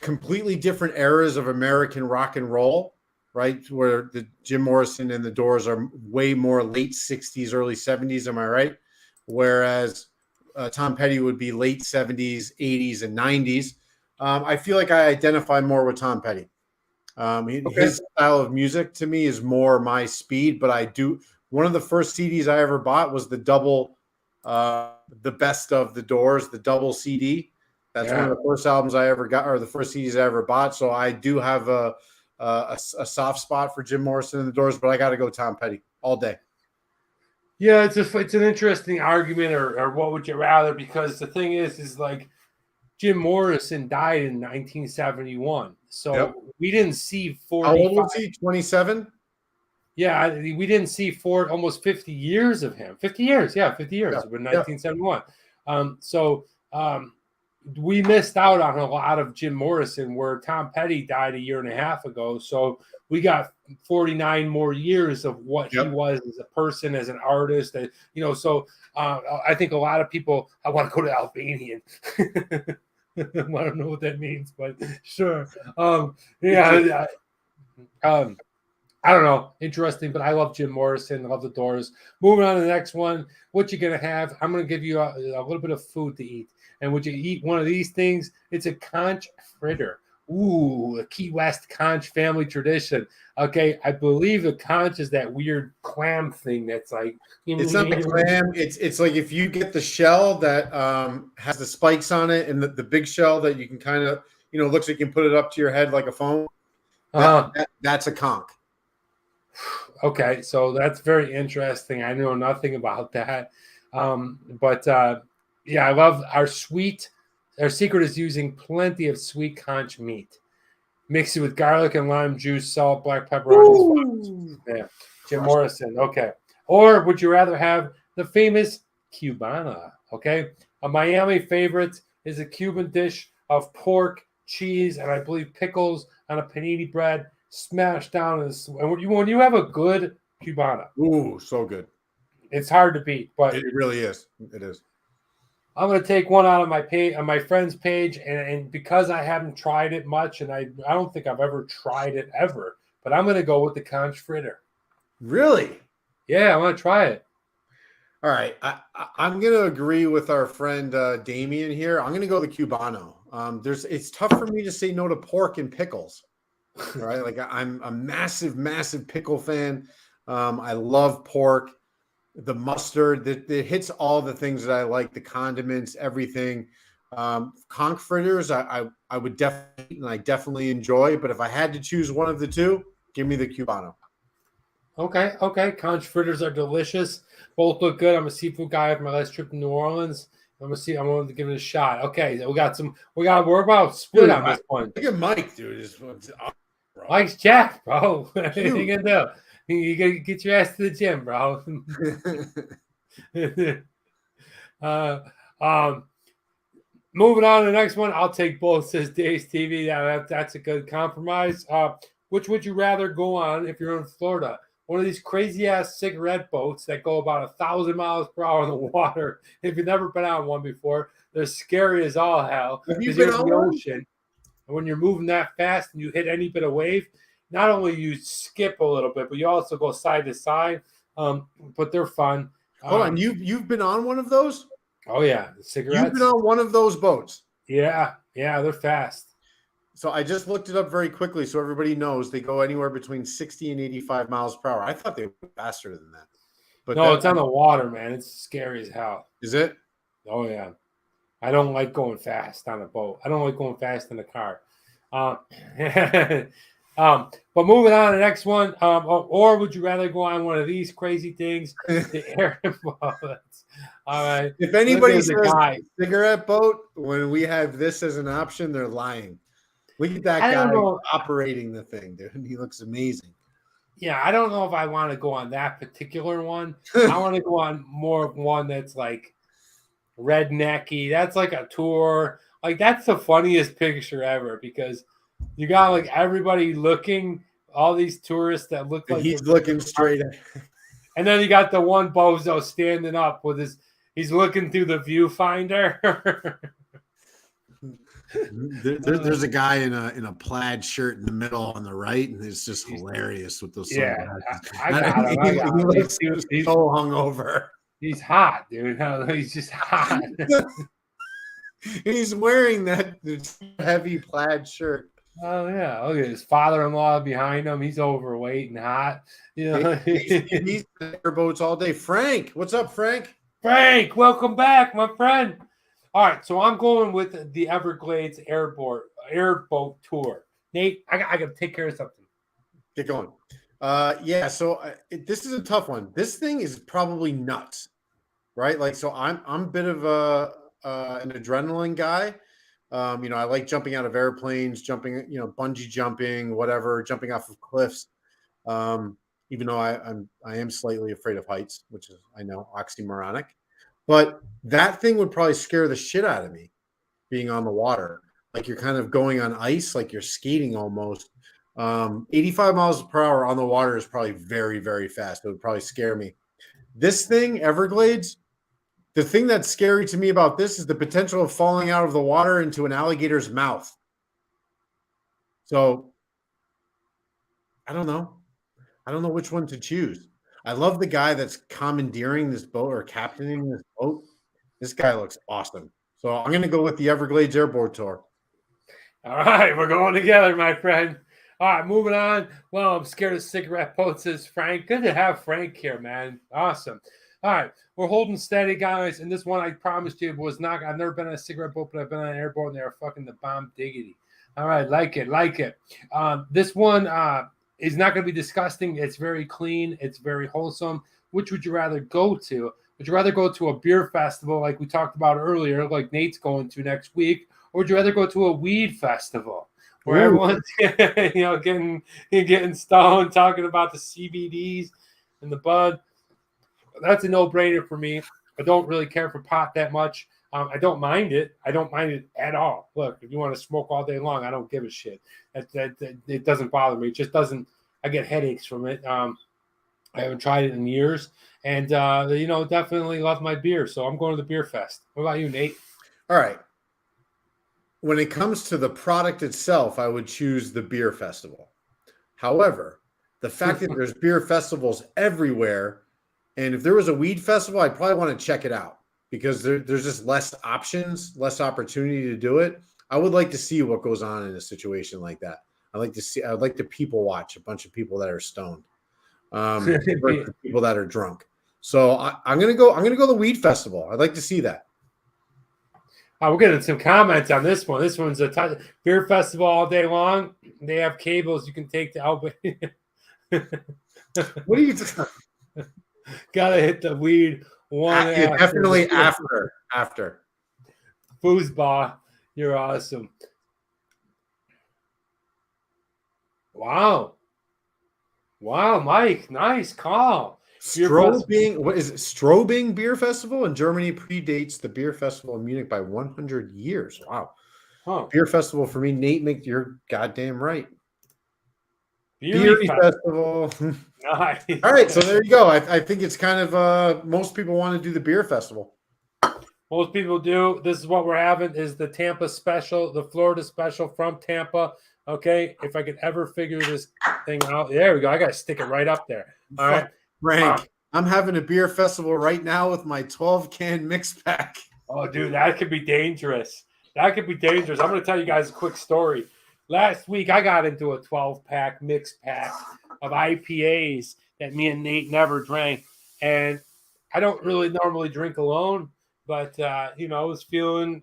completely different eras of American rock and roll, right? Where the Jim Morrison and the Doors are way more late 60s, early 70s. Am I right? Whereas Tom Petty would be late 70s, 80s, and 90s. I feel like I identify more with Tom Petty. His style of music to me is more my speed, but I do. One of the first CDs I ever bought was the best of the Doors, the double CD. That's one of the first albums I ever got, or the first CDs I ever bought. So I do have a soft spot for Jim Morrison and the Doors, but I got to go Tom Petty all day. Yeah, it's an interesting argument, or what would you rather? Because the thing is like Jim Morrison died in 1971, so we didn't see 40. How old was he? 27. Yeah, we didn't see almost 50 years of him. 50 years, 50 years. Yeah. 1971. We missed out on a lot of Jim Morrison, where Tom Petty died a year and a half ago. So we got 49 more years of what he was as a person, as an artist. And, so I think a lot of people, I want to go to Albanian. I don't know what that means, but sure. I don't know. Interesting, but I love Jim Morrison. I love the Doors. Moving on to the next one. What you going to have? I'm going to give you a little bit of food to eat. And would you eat one of these things? It's a conch fritter. Ooh, a Key West conch family tradition. Okay, I believe the conch is that weird clam thing that's like... It's not the clam. It's like if you get the shell that has the spikes on it and the big shell that you can kind of, looks like you can put it up to your head like a phone. That's a conch. Okay, so that's very interesting. I know nothing about that. Yeah, I love our sweet. Our secret is using plenty of sweet conch meat. Mix it with garlic and lime juice, salt, black pepper, onions. Yeah, Jim Morrison. Okay. Or would you rather have the famous Cubana? Okay. A Miami favorite is a Cuban dish of pork, cheese, and I believe pickles on a panini bread smashed down. And when you have a good Cubana, ooh, so good. It's hard to beat. But it really is. It is. I'm going to take one out of my page, on my friend's page, and because I haven't tried it much, and I don't think I've ever tried it ever, but I'm going to go with the conch fritter. Really? Yeah, I want to try it. All right, I'm going to agree with our friend Damien here. I'm going to go the Cubano. It's tough for me to say no to pork and pickles. Right? Like I'm a massive, massive pickle fan. I love pork. The mustard that hits all the things that I like, the condiments, everything. Conch fritters, I would definitely enjoy, but if I had to choose one of the two, give me the Cubano. Okay. Conch fritters are delicious. Both look good. I'm a seafood guy after my last trip to New Orleans. I'm going to give it a shot. Okay, we're about split on this one. Look at Mike, dude. Mike's jacked, bro. What are you gonna do? You gotta get your ass to the gym, bro. Moving on to the next one. I'll take both, says Dave's TV. That's a good compromise. Which would you rather go on if you're in Florida? One of these crazy ass cigarette boats that go about 1,000 miles per hour in the water. If you've never been on one before, they're scary as all hell. Have you been on the ocean? And when you're moving that fast and you hit any bit of wave, not only you skip a little bit, but you also go side to side. But they're fun. Hold on, you've been on one of those? Oh yeah, the cigarettes. You've been on one of those boats? Yeah, they're fast. So I just looked it up very quickly, so everybody knows they go anywhere between 60 and 85 miles per hour. I thought they were faster than that. But no, it's on the water, man. It's scary as hell. Is it? Oh yeah. I don't like going fast on a boat. I don't like going fast in a car. But moving on to the next one. Or would you rather go on one of these crazy things? The airboats. All right. If anybody says a cigarette boat, when we have this as an option, they're lying. Look at that guy operating the thing, dude. He looks amazing. Yeah, I don't know if I want to go on that particular one. I want to go on more of one that's like rednecky. That's like a tour. Like that's the funniest picture ever because you got like everybody looking, all these tourists that look like he's looking straight at. And then you got the one bozo standing up with he's looking through the viewfinder. There's a guy in a plaid shirt in the middle on the right, and it's just hilarious with those. Yeah, I got him. He looks so hungover. He's hot, dude. He's just hot. He's wearing that heavy plaid shirt. Oh yeah, look at his father-in-law behind him. He's overweight and hot. You know, he's airboats all day. Frank, what's up, Frank? Frank, welcome back, my friend. All right, so I'm going with the Everglades airboat tour. Nate, I got to take care of something. Get going. Yeah, so this is a tough one. This thing is probably nuts, right? Like, so I'm a bit of an adrenaline guy. I like jumping out of airplanes, jumping, bungee jumping, whatever, jumping off of cliffs. Even though I am slightly afraid of heights, which is, I know, oxymoronic. But that thing would probably scare the shit out of me, being on the water. Like you're kind of going on ice, like you're skating almost. 85 miles per hour on the water is probably very, very fast. It would probably scare me. This thing, Everglades, the thing that's scary to me about this is the potential of falling out of the water into an alligator's mouth. So I don't know. I don't know which one to choose. I love the guy that's commandeering this boat or captaining this boat. This guy looks awesome. So I'm going to go with the Everglades Airboat Tour. All right, we're going together, my friend. All right, moving on. Well, I'm scared of cigarette boats, says Frank. Good to have Frank here, man. Awesome. All right, we're holding steady, guys. And this one, I promised you, was not. I've never been on a cigarette boat, but I've been on an airboat, and they were fucking the bomb diggity. All right, like it. This one is not going to be disgusting. It's very clean. It's very wholesome. Which would you rather go to? Would you rather go to a beer festival like we talked about earlier, like Nate's going to next week, or would you rather go to a weed festival where everyone's getting stoned, talking about the CBDs and the bud? That's a no-brainer for me. I don't really care for pot that much. I don't mind it. I don't mind it at all. Look, if you want to smoke all day long, I don't give a shit. It doesn't bother me. It just doesn't. I get headaches from it. I haven't tried it in years, and definitely love my beer. So I'm going to the beer fest. What about you, Nate? All right. When it comes to the product itself, I would choose the beer festival. However, the fact that there's beer festivals everywhere, and if there was a weed festival, I'd probably want to check it out because there's just less options, less opportunity to do it. I would like to see what goes on in a situation like that. I'd like to people watch a bunch of people that are stoned, people that are drunk. So I'm gonna go the weed festival. I'd like to see that. We're getting some comments on this one. This one's a beer festival all day long. They have cables you can take to Albany. What are you? Gotta hit the weed one. Definitely after. Foosball, you're awesome. Wow, Mike, nice call. Strobing Beer Festival in Germany predates the beer festival in Munich by 100 years. Wow. Huh. Beer festival for me, Nate, you're goddamn right. Beer festival. Nice. All right, so there you go. I think it's kind of most people want to do the beer festival. Most people do. This is what we're having is the Tampa special, the Florida special from Tampa. Okay, if I could ever figure this thing out. There we go. I got to stick it right up there. All right. Frank, I'm having a beer festival right now with my 12-can mix pack. Oh, dude, that could be dangerous. I'm going to tell you guys a quick story. Last week, I got into a 12-pack mix pack of IPAs that me and Nate never drank. And I don't really normally drink alone, but, I was feeling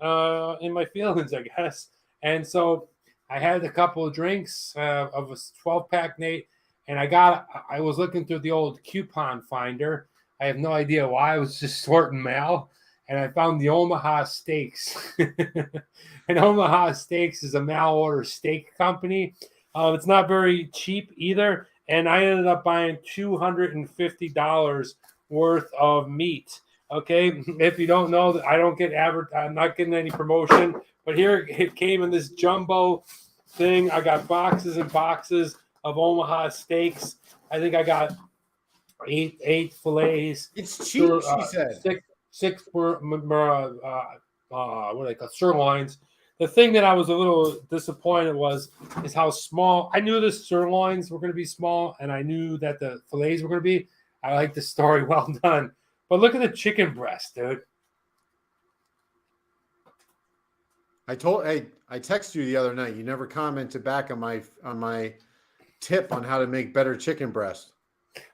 in my feelings, I guess. And so I had a couple of drinks of a 12-pack, Nate. And I was looking through the old coupon finder. I have no idea why. I was just sorting mail. And I found the Omaha Steaks. And Omaha Steaks is a mail-order steak company. It's not very cheap either. And I ended up buying $250 worth of meat. Okay? If you don't know, I don't get I'm not getting any promotion. But here it came in this jumbo thing. I got boxes and boxes of Omaha Steaks. I think I got eight fillets. It's cheap, she said. Six sirloins. The thing that I was a little disappointed is how small. I knew the sirloins were going to be small, and I knew that the fillets were going to be. I like the story. Well done. But look at the chicken breast, dude. I texted you the other night. You never commented back on my tip on how to make better chicken breast.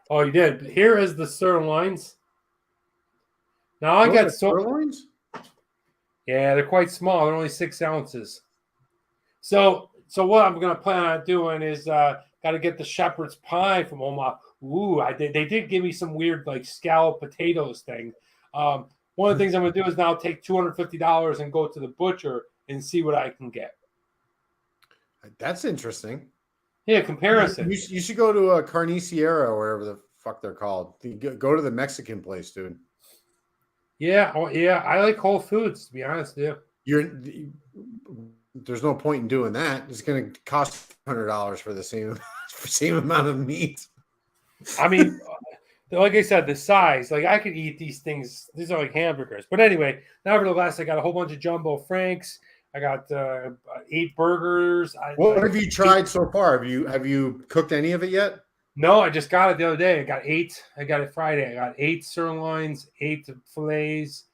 Oh, you did. Here is the sirloins. Now I got sirloins. Yeah, they're quite small. They're only 6 ounces. So what I'm going to plan on doing is got to get the shepherd's pie from Omaha. Ooh, they did give me some weird like scalloped potatoes thing. One of the things I'm going to do is now take $250 and go to the butcher and see what I can get. That's interesting. Yeah, comparison. You should go to a Carniceria or whatever the fuck they're called. Go to the Mexican place, dude. Yeah, I like Whole Foods, to be honest with you. There's no point in doing that. It's going to cost $100 for the same amount of meat. I mean, like I said, the size. Like I could eat these things. These are like hamburgers. But anyway, nevertheless, I got a whole bunch of Jumbo Franks. I got 8 burgers. What have you tried so far? Have you cooked any of it yet? No, I just got it the other day. I got 8. I got it Friday. I got 8 sirloins, 8 fillets,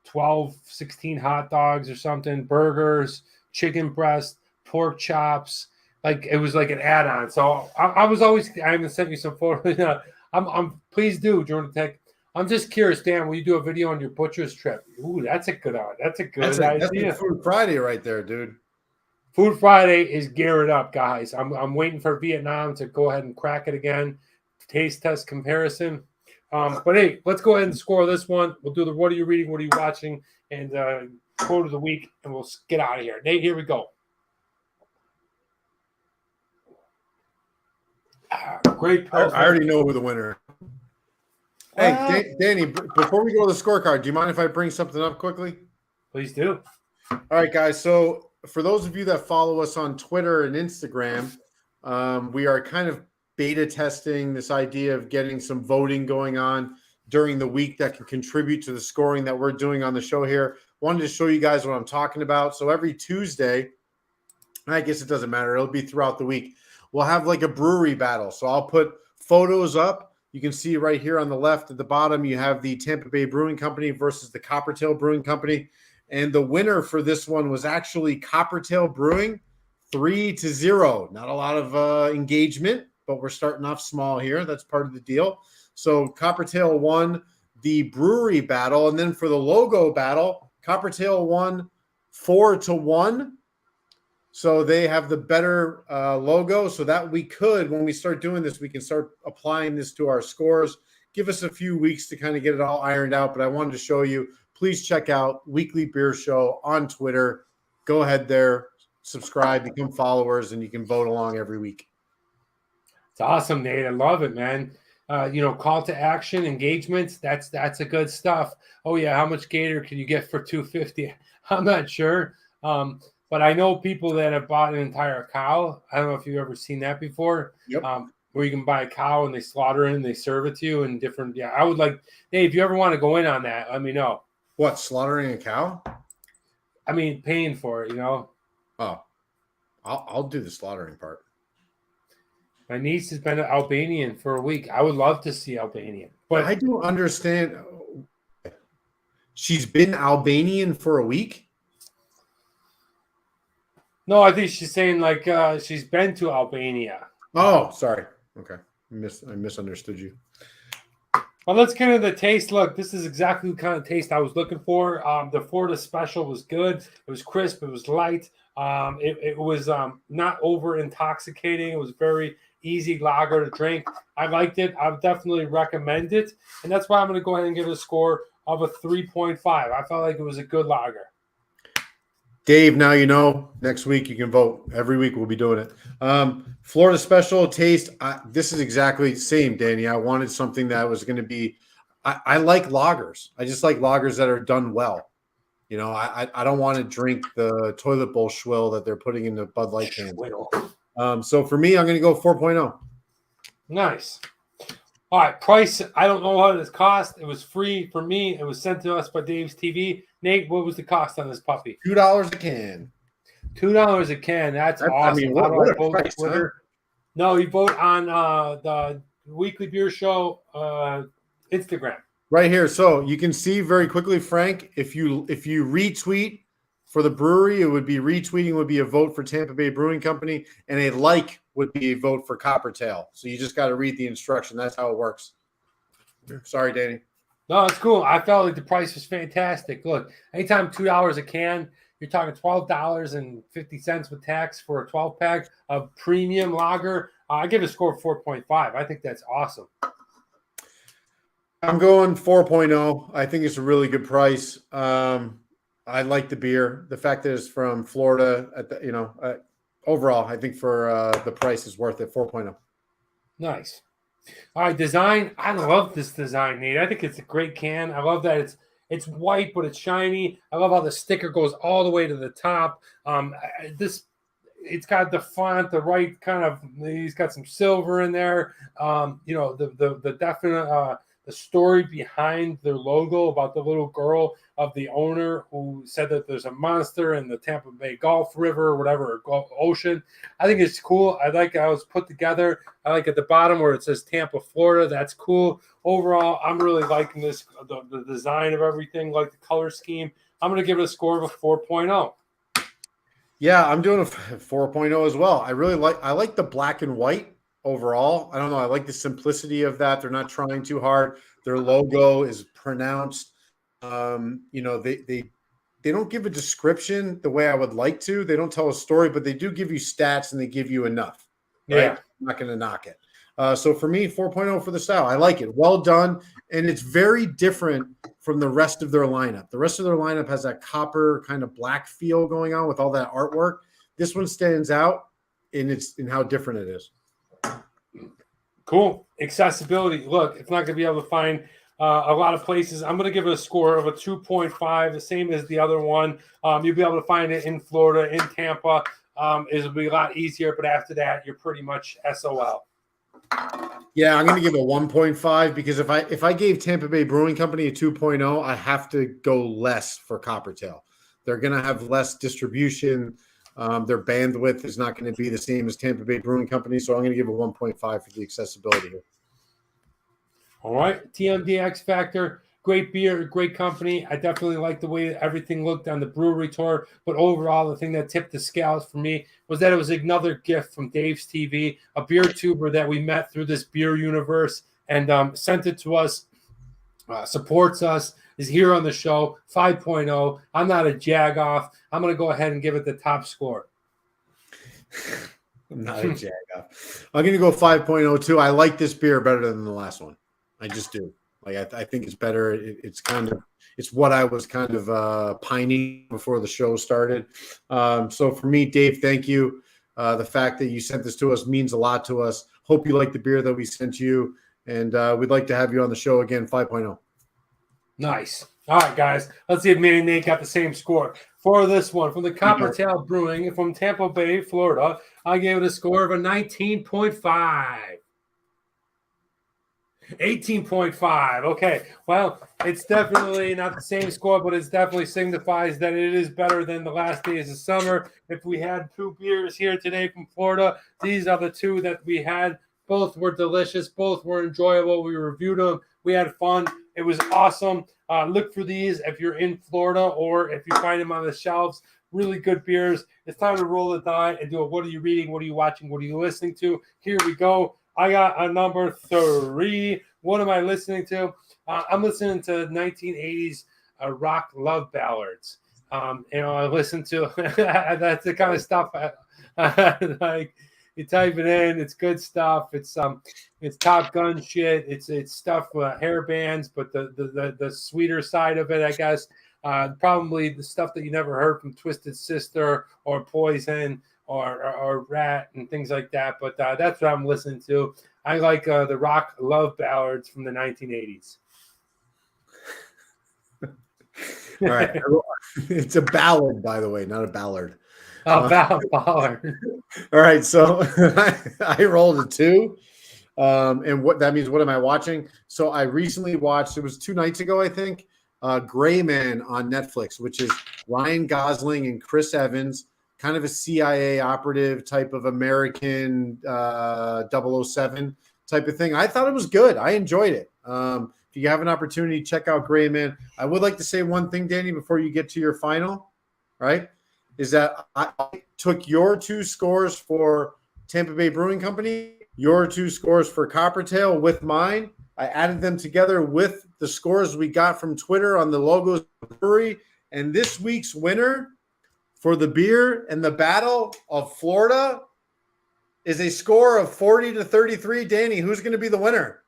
12, 16 hot dogs or something, burgers, chicken breast, pork chops. Like it was like an add-on. So I was always. I haven't sent you some photos. I'm please do during the tech. I'm just curious, Dan, will you do a video on your butcher's trip? Ooh, that's a good idea. That's a Food Friday right there, dude. Food Friday is gearing up, guys. I'm waiting for Vietnam to go ahead and crack it again. Taste test comparison. But hey, let's go ahead and score this one. We'll do the what are you reading, what are you watching, and quote of the week, and we'll get out of here. Nate, here we go. Great. Perfect. I already know who the winner is. Hey, Danny, before we go to the scorecard, do you mind if I bring something up quickly? Please do. All right, guys. So for those of you that follow us on Twitter and Instagram, we are kind of beta testing this idea of getting some voting going on during the week that can contribute to the scoring that we're doing on the show here. Wanted to show you guys what I'm talking about. So every Tuesday, I guess it doesn't matter. It'll be throughout the week. We'll have like a brewery battle. So I'll put photos up. You can see right here on the left at the bottom, you have the Tampa Bay Brewing Company versus the Coppertail Brewing Company. And the winner for this one was actually Coppertail Brewing, 3-0. Not a lot of engagement, but we're starting off small here. That's part of the deal. So Coppertail won the brewery battle. And then for the logo battle, Coppertail won 4-1. So they have the better logo, so that we could, when we start doing this, we can start applying this to our scores. Give us a few weeks to kind of get it all ironed out, but I wanted to show you. Please check out Weekly Beer Show on Twitter. Go ahead there, subscribe, become followers, and you can vote along every week. It's awesome, Nate. I love it, man. Call to action, engagements. That's a good stuff. Oh yeah, how much Gator can you get for $2.50? I'm not sure. But I know people that have bought an entire cow. I don't know if you've ever seen that before. Yep. Where you can buy a cow and they slaughter it and they serve it to you in different. Yeah, I would like. Hey, if you ever want to go in on that, let me know. What, slaughtering a cow? I mean, paying for it, Oh, I'll do the slaughtering part. My niece has been Albanian for a week. I would love to see Albanian, but I don't understand. She's been Albanian for a week? No, I think she's saying like she's been to Albania. Oh, sorry. Okay. I misunderstood you. Well, let's get into the taste. Look, this is exactly the kind of taste I was looking for. The Florida Special was good. It was crisp. It was light. It was not over intoxicating. It was very easy lager to drink. I liked it. I would definitely recommend it. And that's why I'm going to go ahead and give it a score of a 3.5. I felt like it was a good lager. Dave, now you know. Next week you can vote. Every week we'll be doing it. Florida Special taste. This is exactly the same, Danny. I wanted something that was going to be. I like lagers. I just like lagers that are done well. I don't want to drink the toilet bowl schwill that they're putting in the Bud Light cans. So for me, I'm going to go 4.0. Nice. All right, price. I don't know what it cost. It was free for me. It was sent to us by Dave's TV. Nate, what was the cost on this puppy? $2 a can. $2 a can. That's awesome. I mean, what a price, huh? No, you vote on the Weekly Beer Show Instagram. Right here. So you can see very quickly, Frank, if you retweet for the brewery, it would be retweeting would be a vote for Tampa Bay Brewing Company, and a like would be a vote for Coppertail. So you just got to read the instruction. That's how it works. Sorry, Danny. No, it's cool. I felt like the price was fantastic. Look, anytime $2 a can, you're talking $12.50 with tax for a 12-pack of premium lager. I give it a score of 4.5. I think that's awesome. I'm going 4.0. I think it's a really good price. I like the beer. The fact that it's from Florida, overall, I think for the price is worth it. 4.0. Nice. All right, design. I love this design, Nate. I think it's a great can. I love that it's white, but it's shiny. I love how the sticker goes all the way to the top. It's got the font, the right kind of. He's got some silver in there. The definite. The story behind their logo about the little girl of the owner who said that there's a monster in the Tampa Bay Gulf River or whatever, or Gulf Ocean. I think it's cool. I like how it's put together. I like at the bottom where it says Tampa, Florida. That's cool. Overall, I'm really liking this, the design of everything, like the color scheme. I'm going to give it a score of a 4.0. Yeah, I'm doing a 4.0 as well. I like the black and white. overall. I don't know. I like the simplicity of that. They're not trying too hard. Their logo is pronounced. They don't give a description the way I would like to. They don't tell a story, but they do give you stats and they give you enough. Right? Yeah. I'm not going to knock it. So for me, 4.0 for the style. I like it. Well done. And it's very different from the rest of their lineup. The rest of their lineup has that copper kind of black feel going on with all that artwork. This one stands out in how different it is. Cool. Accessibility. Look, it's not going to be able to find a lot of places. I'm going to give it a score of a 2.5, the same as the other one. You'll be able to find it in Florida, in Tampa. It'll be a lot easier, but after that, you're pretty much SOL. Yeah, I'm going to give it a 1.5 because if I gave Tampa Bay Brewing Company a 2.0, I have to go less for Coppertail. They're going to have less distribution. Their bandwidth is not going to be the same as Tampa Bay Brewing Company, so I'm going to give it 1.5 for the accessibility here. All right, TMD X Factor, great beer, great company. I definitely like the way everything looked on the brewery tour, but overall, the thing that tipped the scales for me was that it was another gift from Dave's TV, a beer tuber that we met through this beer universe and sent it to us, supports us, is here on the show, 5.0. I'm not a jag-off. I'm going to go ahead and give it the top score. I'm not a jag-off. I'm going to go 5.0 too. I like this beer better than the last one. I just do. Like I think it's better. It's what I was kind of pining before the show started. So for me, Dave, thank you. The fact that you sent this to us means a lot to us. Hope you like the beer that we sent you, and we'd like to have you on the show again. 5.0. Nice. All right, guys. Let's see if me and Nate got the same score for this one from the Coppertail Brewing from Tampa Bay, Florida. I gave it a score of a 19.5. 18.5. Okay. Well, it's definitely not the same score, but it definitely signifies that it is better than the last days of summer. If we had two beers here today from Florida, these are the two that we had. Both were delicious. Both were enjoyable. We reviewed them. We had fun. It was awesome. Look for these if you're in Florida or if you find them on the shelves. Really good beers. It's time to roll the die and do it. What are you reading? What are you watching? What are you listening to? Here we go. I got a number 3. What am I listening to? I'm listening to 1980s rock love ballads. I listen to that's the kind of stuff like you type it in. It's good stuff. It's Top Gun shit. It's stuff hair bands, but the sweeter side of it, I guess. Probably the stuff that you never heard from Twisted Sister or Poison. Or Rat and things like that. But that's what I'm listening to. I like the rock love ballads from the 1980s. All right. It's a ballad, by the way, not a ballad. Ballad. All right. So I rolled a 2. And what that means, what am I watching? So I recently watched, it was 2 nights ago, I think, Gray Man on Netflix, which is Ryan Gosling and Chris Evans. Kind of a CIA operative type of American 007 type of thing. I thought it was good. I enjoyed it. If you have an opportunity, check out Gray Man. I would like to say one thing, Danny, before you get to your final, right? Is that I took your 2 scores for Tampa Bay Brewing Company, your 2 scores for Coppertail with mine. I added them together with the scores we got from Twitter on the logos of the brewery. And this week's winner for the beer and the Battle of Florida is a score of 40-33. Danny, who's going to be the winner?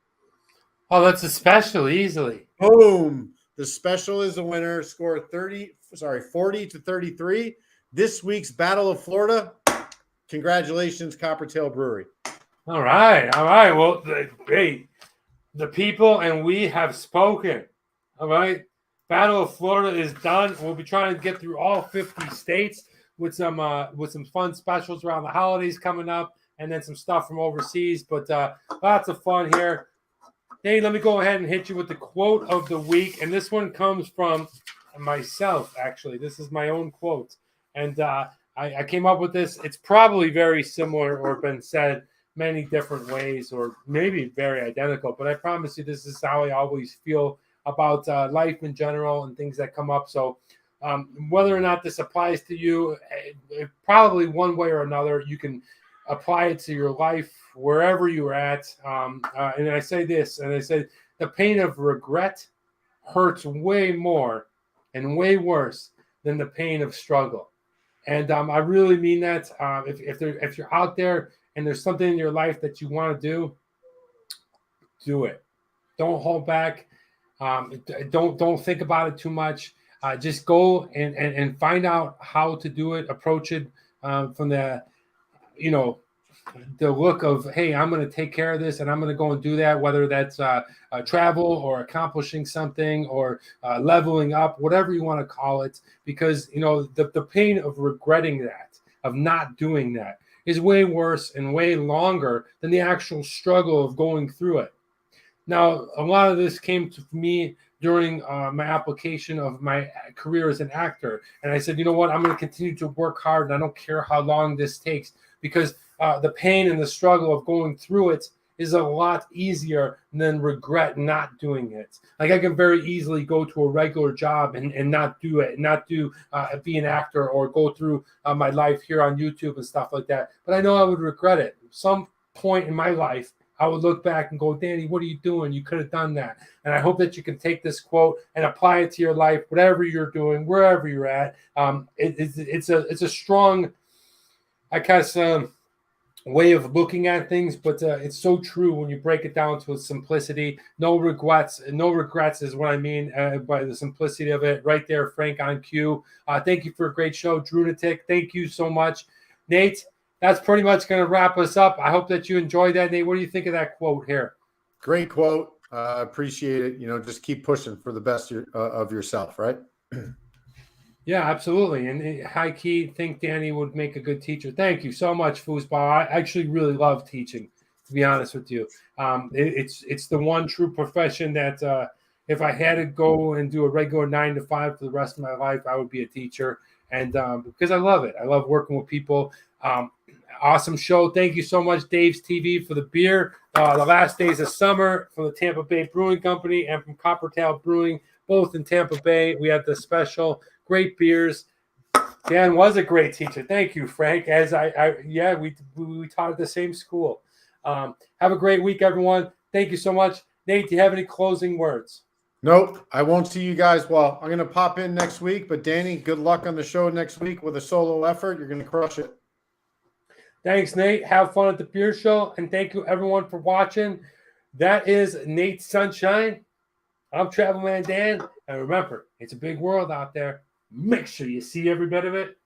Oh, that's a special, easily. Boom. The special is the winner. Score 40-33. This week's Battle of Florida. Congratulations, Coppertail Brewery. All right. Well, the people and we have spoken. All right. Battle of Florida is done. We'll be trying to get through all 50 states with some fun specials around the holidays coming up, and then some stuff from overseas. But lots of fun here. Hey, let me go ahead and hit you with the quote of the week, and this one comes from myself. Actually, this is my own quote, and I came up with this. It's probably very similar or been said many different ways, or maybe very identical. But I promise you, this is how I always feel about life in general and things that come up. So whether or not this applies to you, probably one way or another, you can apply it to your life wherever you're at. And I say this, and I say the pain of regret hurts way more and way worse than the pain of struggle. And I really mean that. If you're out there and there's something in your life that you want to do it. Don't hold back. Don't think about it too much. Just go and find out how to do it. Approach it from the look of, hey, I'm going to take care of this and I'm going to go and do that, whether that's travel or accomplishing something or leveling up, whatever you want to call it, because, the pain of regretting that, of not doing that, is way worse and way longer than the actual struggle of going through it. Now, a lot of this came to me during my application of my career as an actor. And I said, you know what, I'm going to continue to work hard, and I don't care how long this takes, because the pain and the struggle of going through it is a lot easier than regret not doing it. Like, I can very easily go to a regular job and not do it, be an actor or go through my life here on YouTube and stuff like that. But I know I would regret it. Some point in my life, I would look back and go, Danny, what are you doing? You could have done that. And I hope that you can take this quote and apply it to your life, whatever you're doing, wherever you're at. It's a strong, I guess, way of looking at things, but it's so true when you break it down to its simplicity. No regrets is what I mean by the simplicity of it. Right there, Frank on cue. Thank you for a great show, Drunatic. Thank you so much, Nate. That's pretty much going to wrap us up. I hope that you enjoyed that, Nate. What do you think of that quote here? Great quote. Appreciate it. Just keep pushing for the best of yourself, right? Yeah, absolutely. And high key, think Danny would make a good teacher. Thank you so much, Foosball. I actually really love teaching, to be honest with you. It's the one true profession that if I had to go and do a regular 9 to 5 for the rest of my life, I would be a teacher. And because I love it. I love working with people. Awesome show. Thank you so much, Dave's TV, for the beer. The last days of summer from the Tampa Bay Brewing Company and from Coppertail Brewing, both in Tampa Bay. We had the special. Great beers. Dan was a great teacher. Thank you, Frank. As we taught at the same school. Have a great week, everyone. Thank you so much. Nate, do you have any closing words? Nope. I won't see you guys. Well, I'm going to pop in next week, but Danny, good luck on the show next week with a solo effort. You're going to crush it. Thanks, Nate. Have fun at the beer show, and thank you, everyone, for watching. That is Nate Sunshine. I'm Travel Man Dan, and remember, it's a big world out there. Make sure you see every bit of it.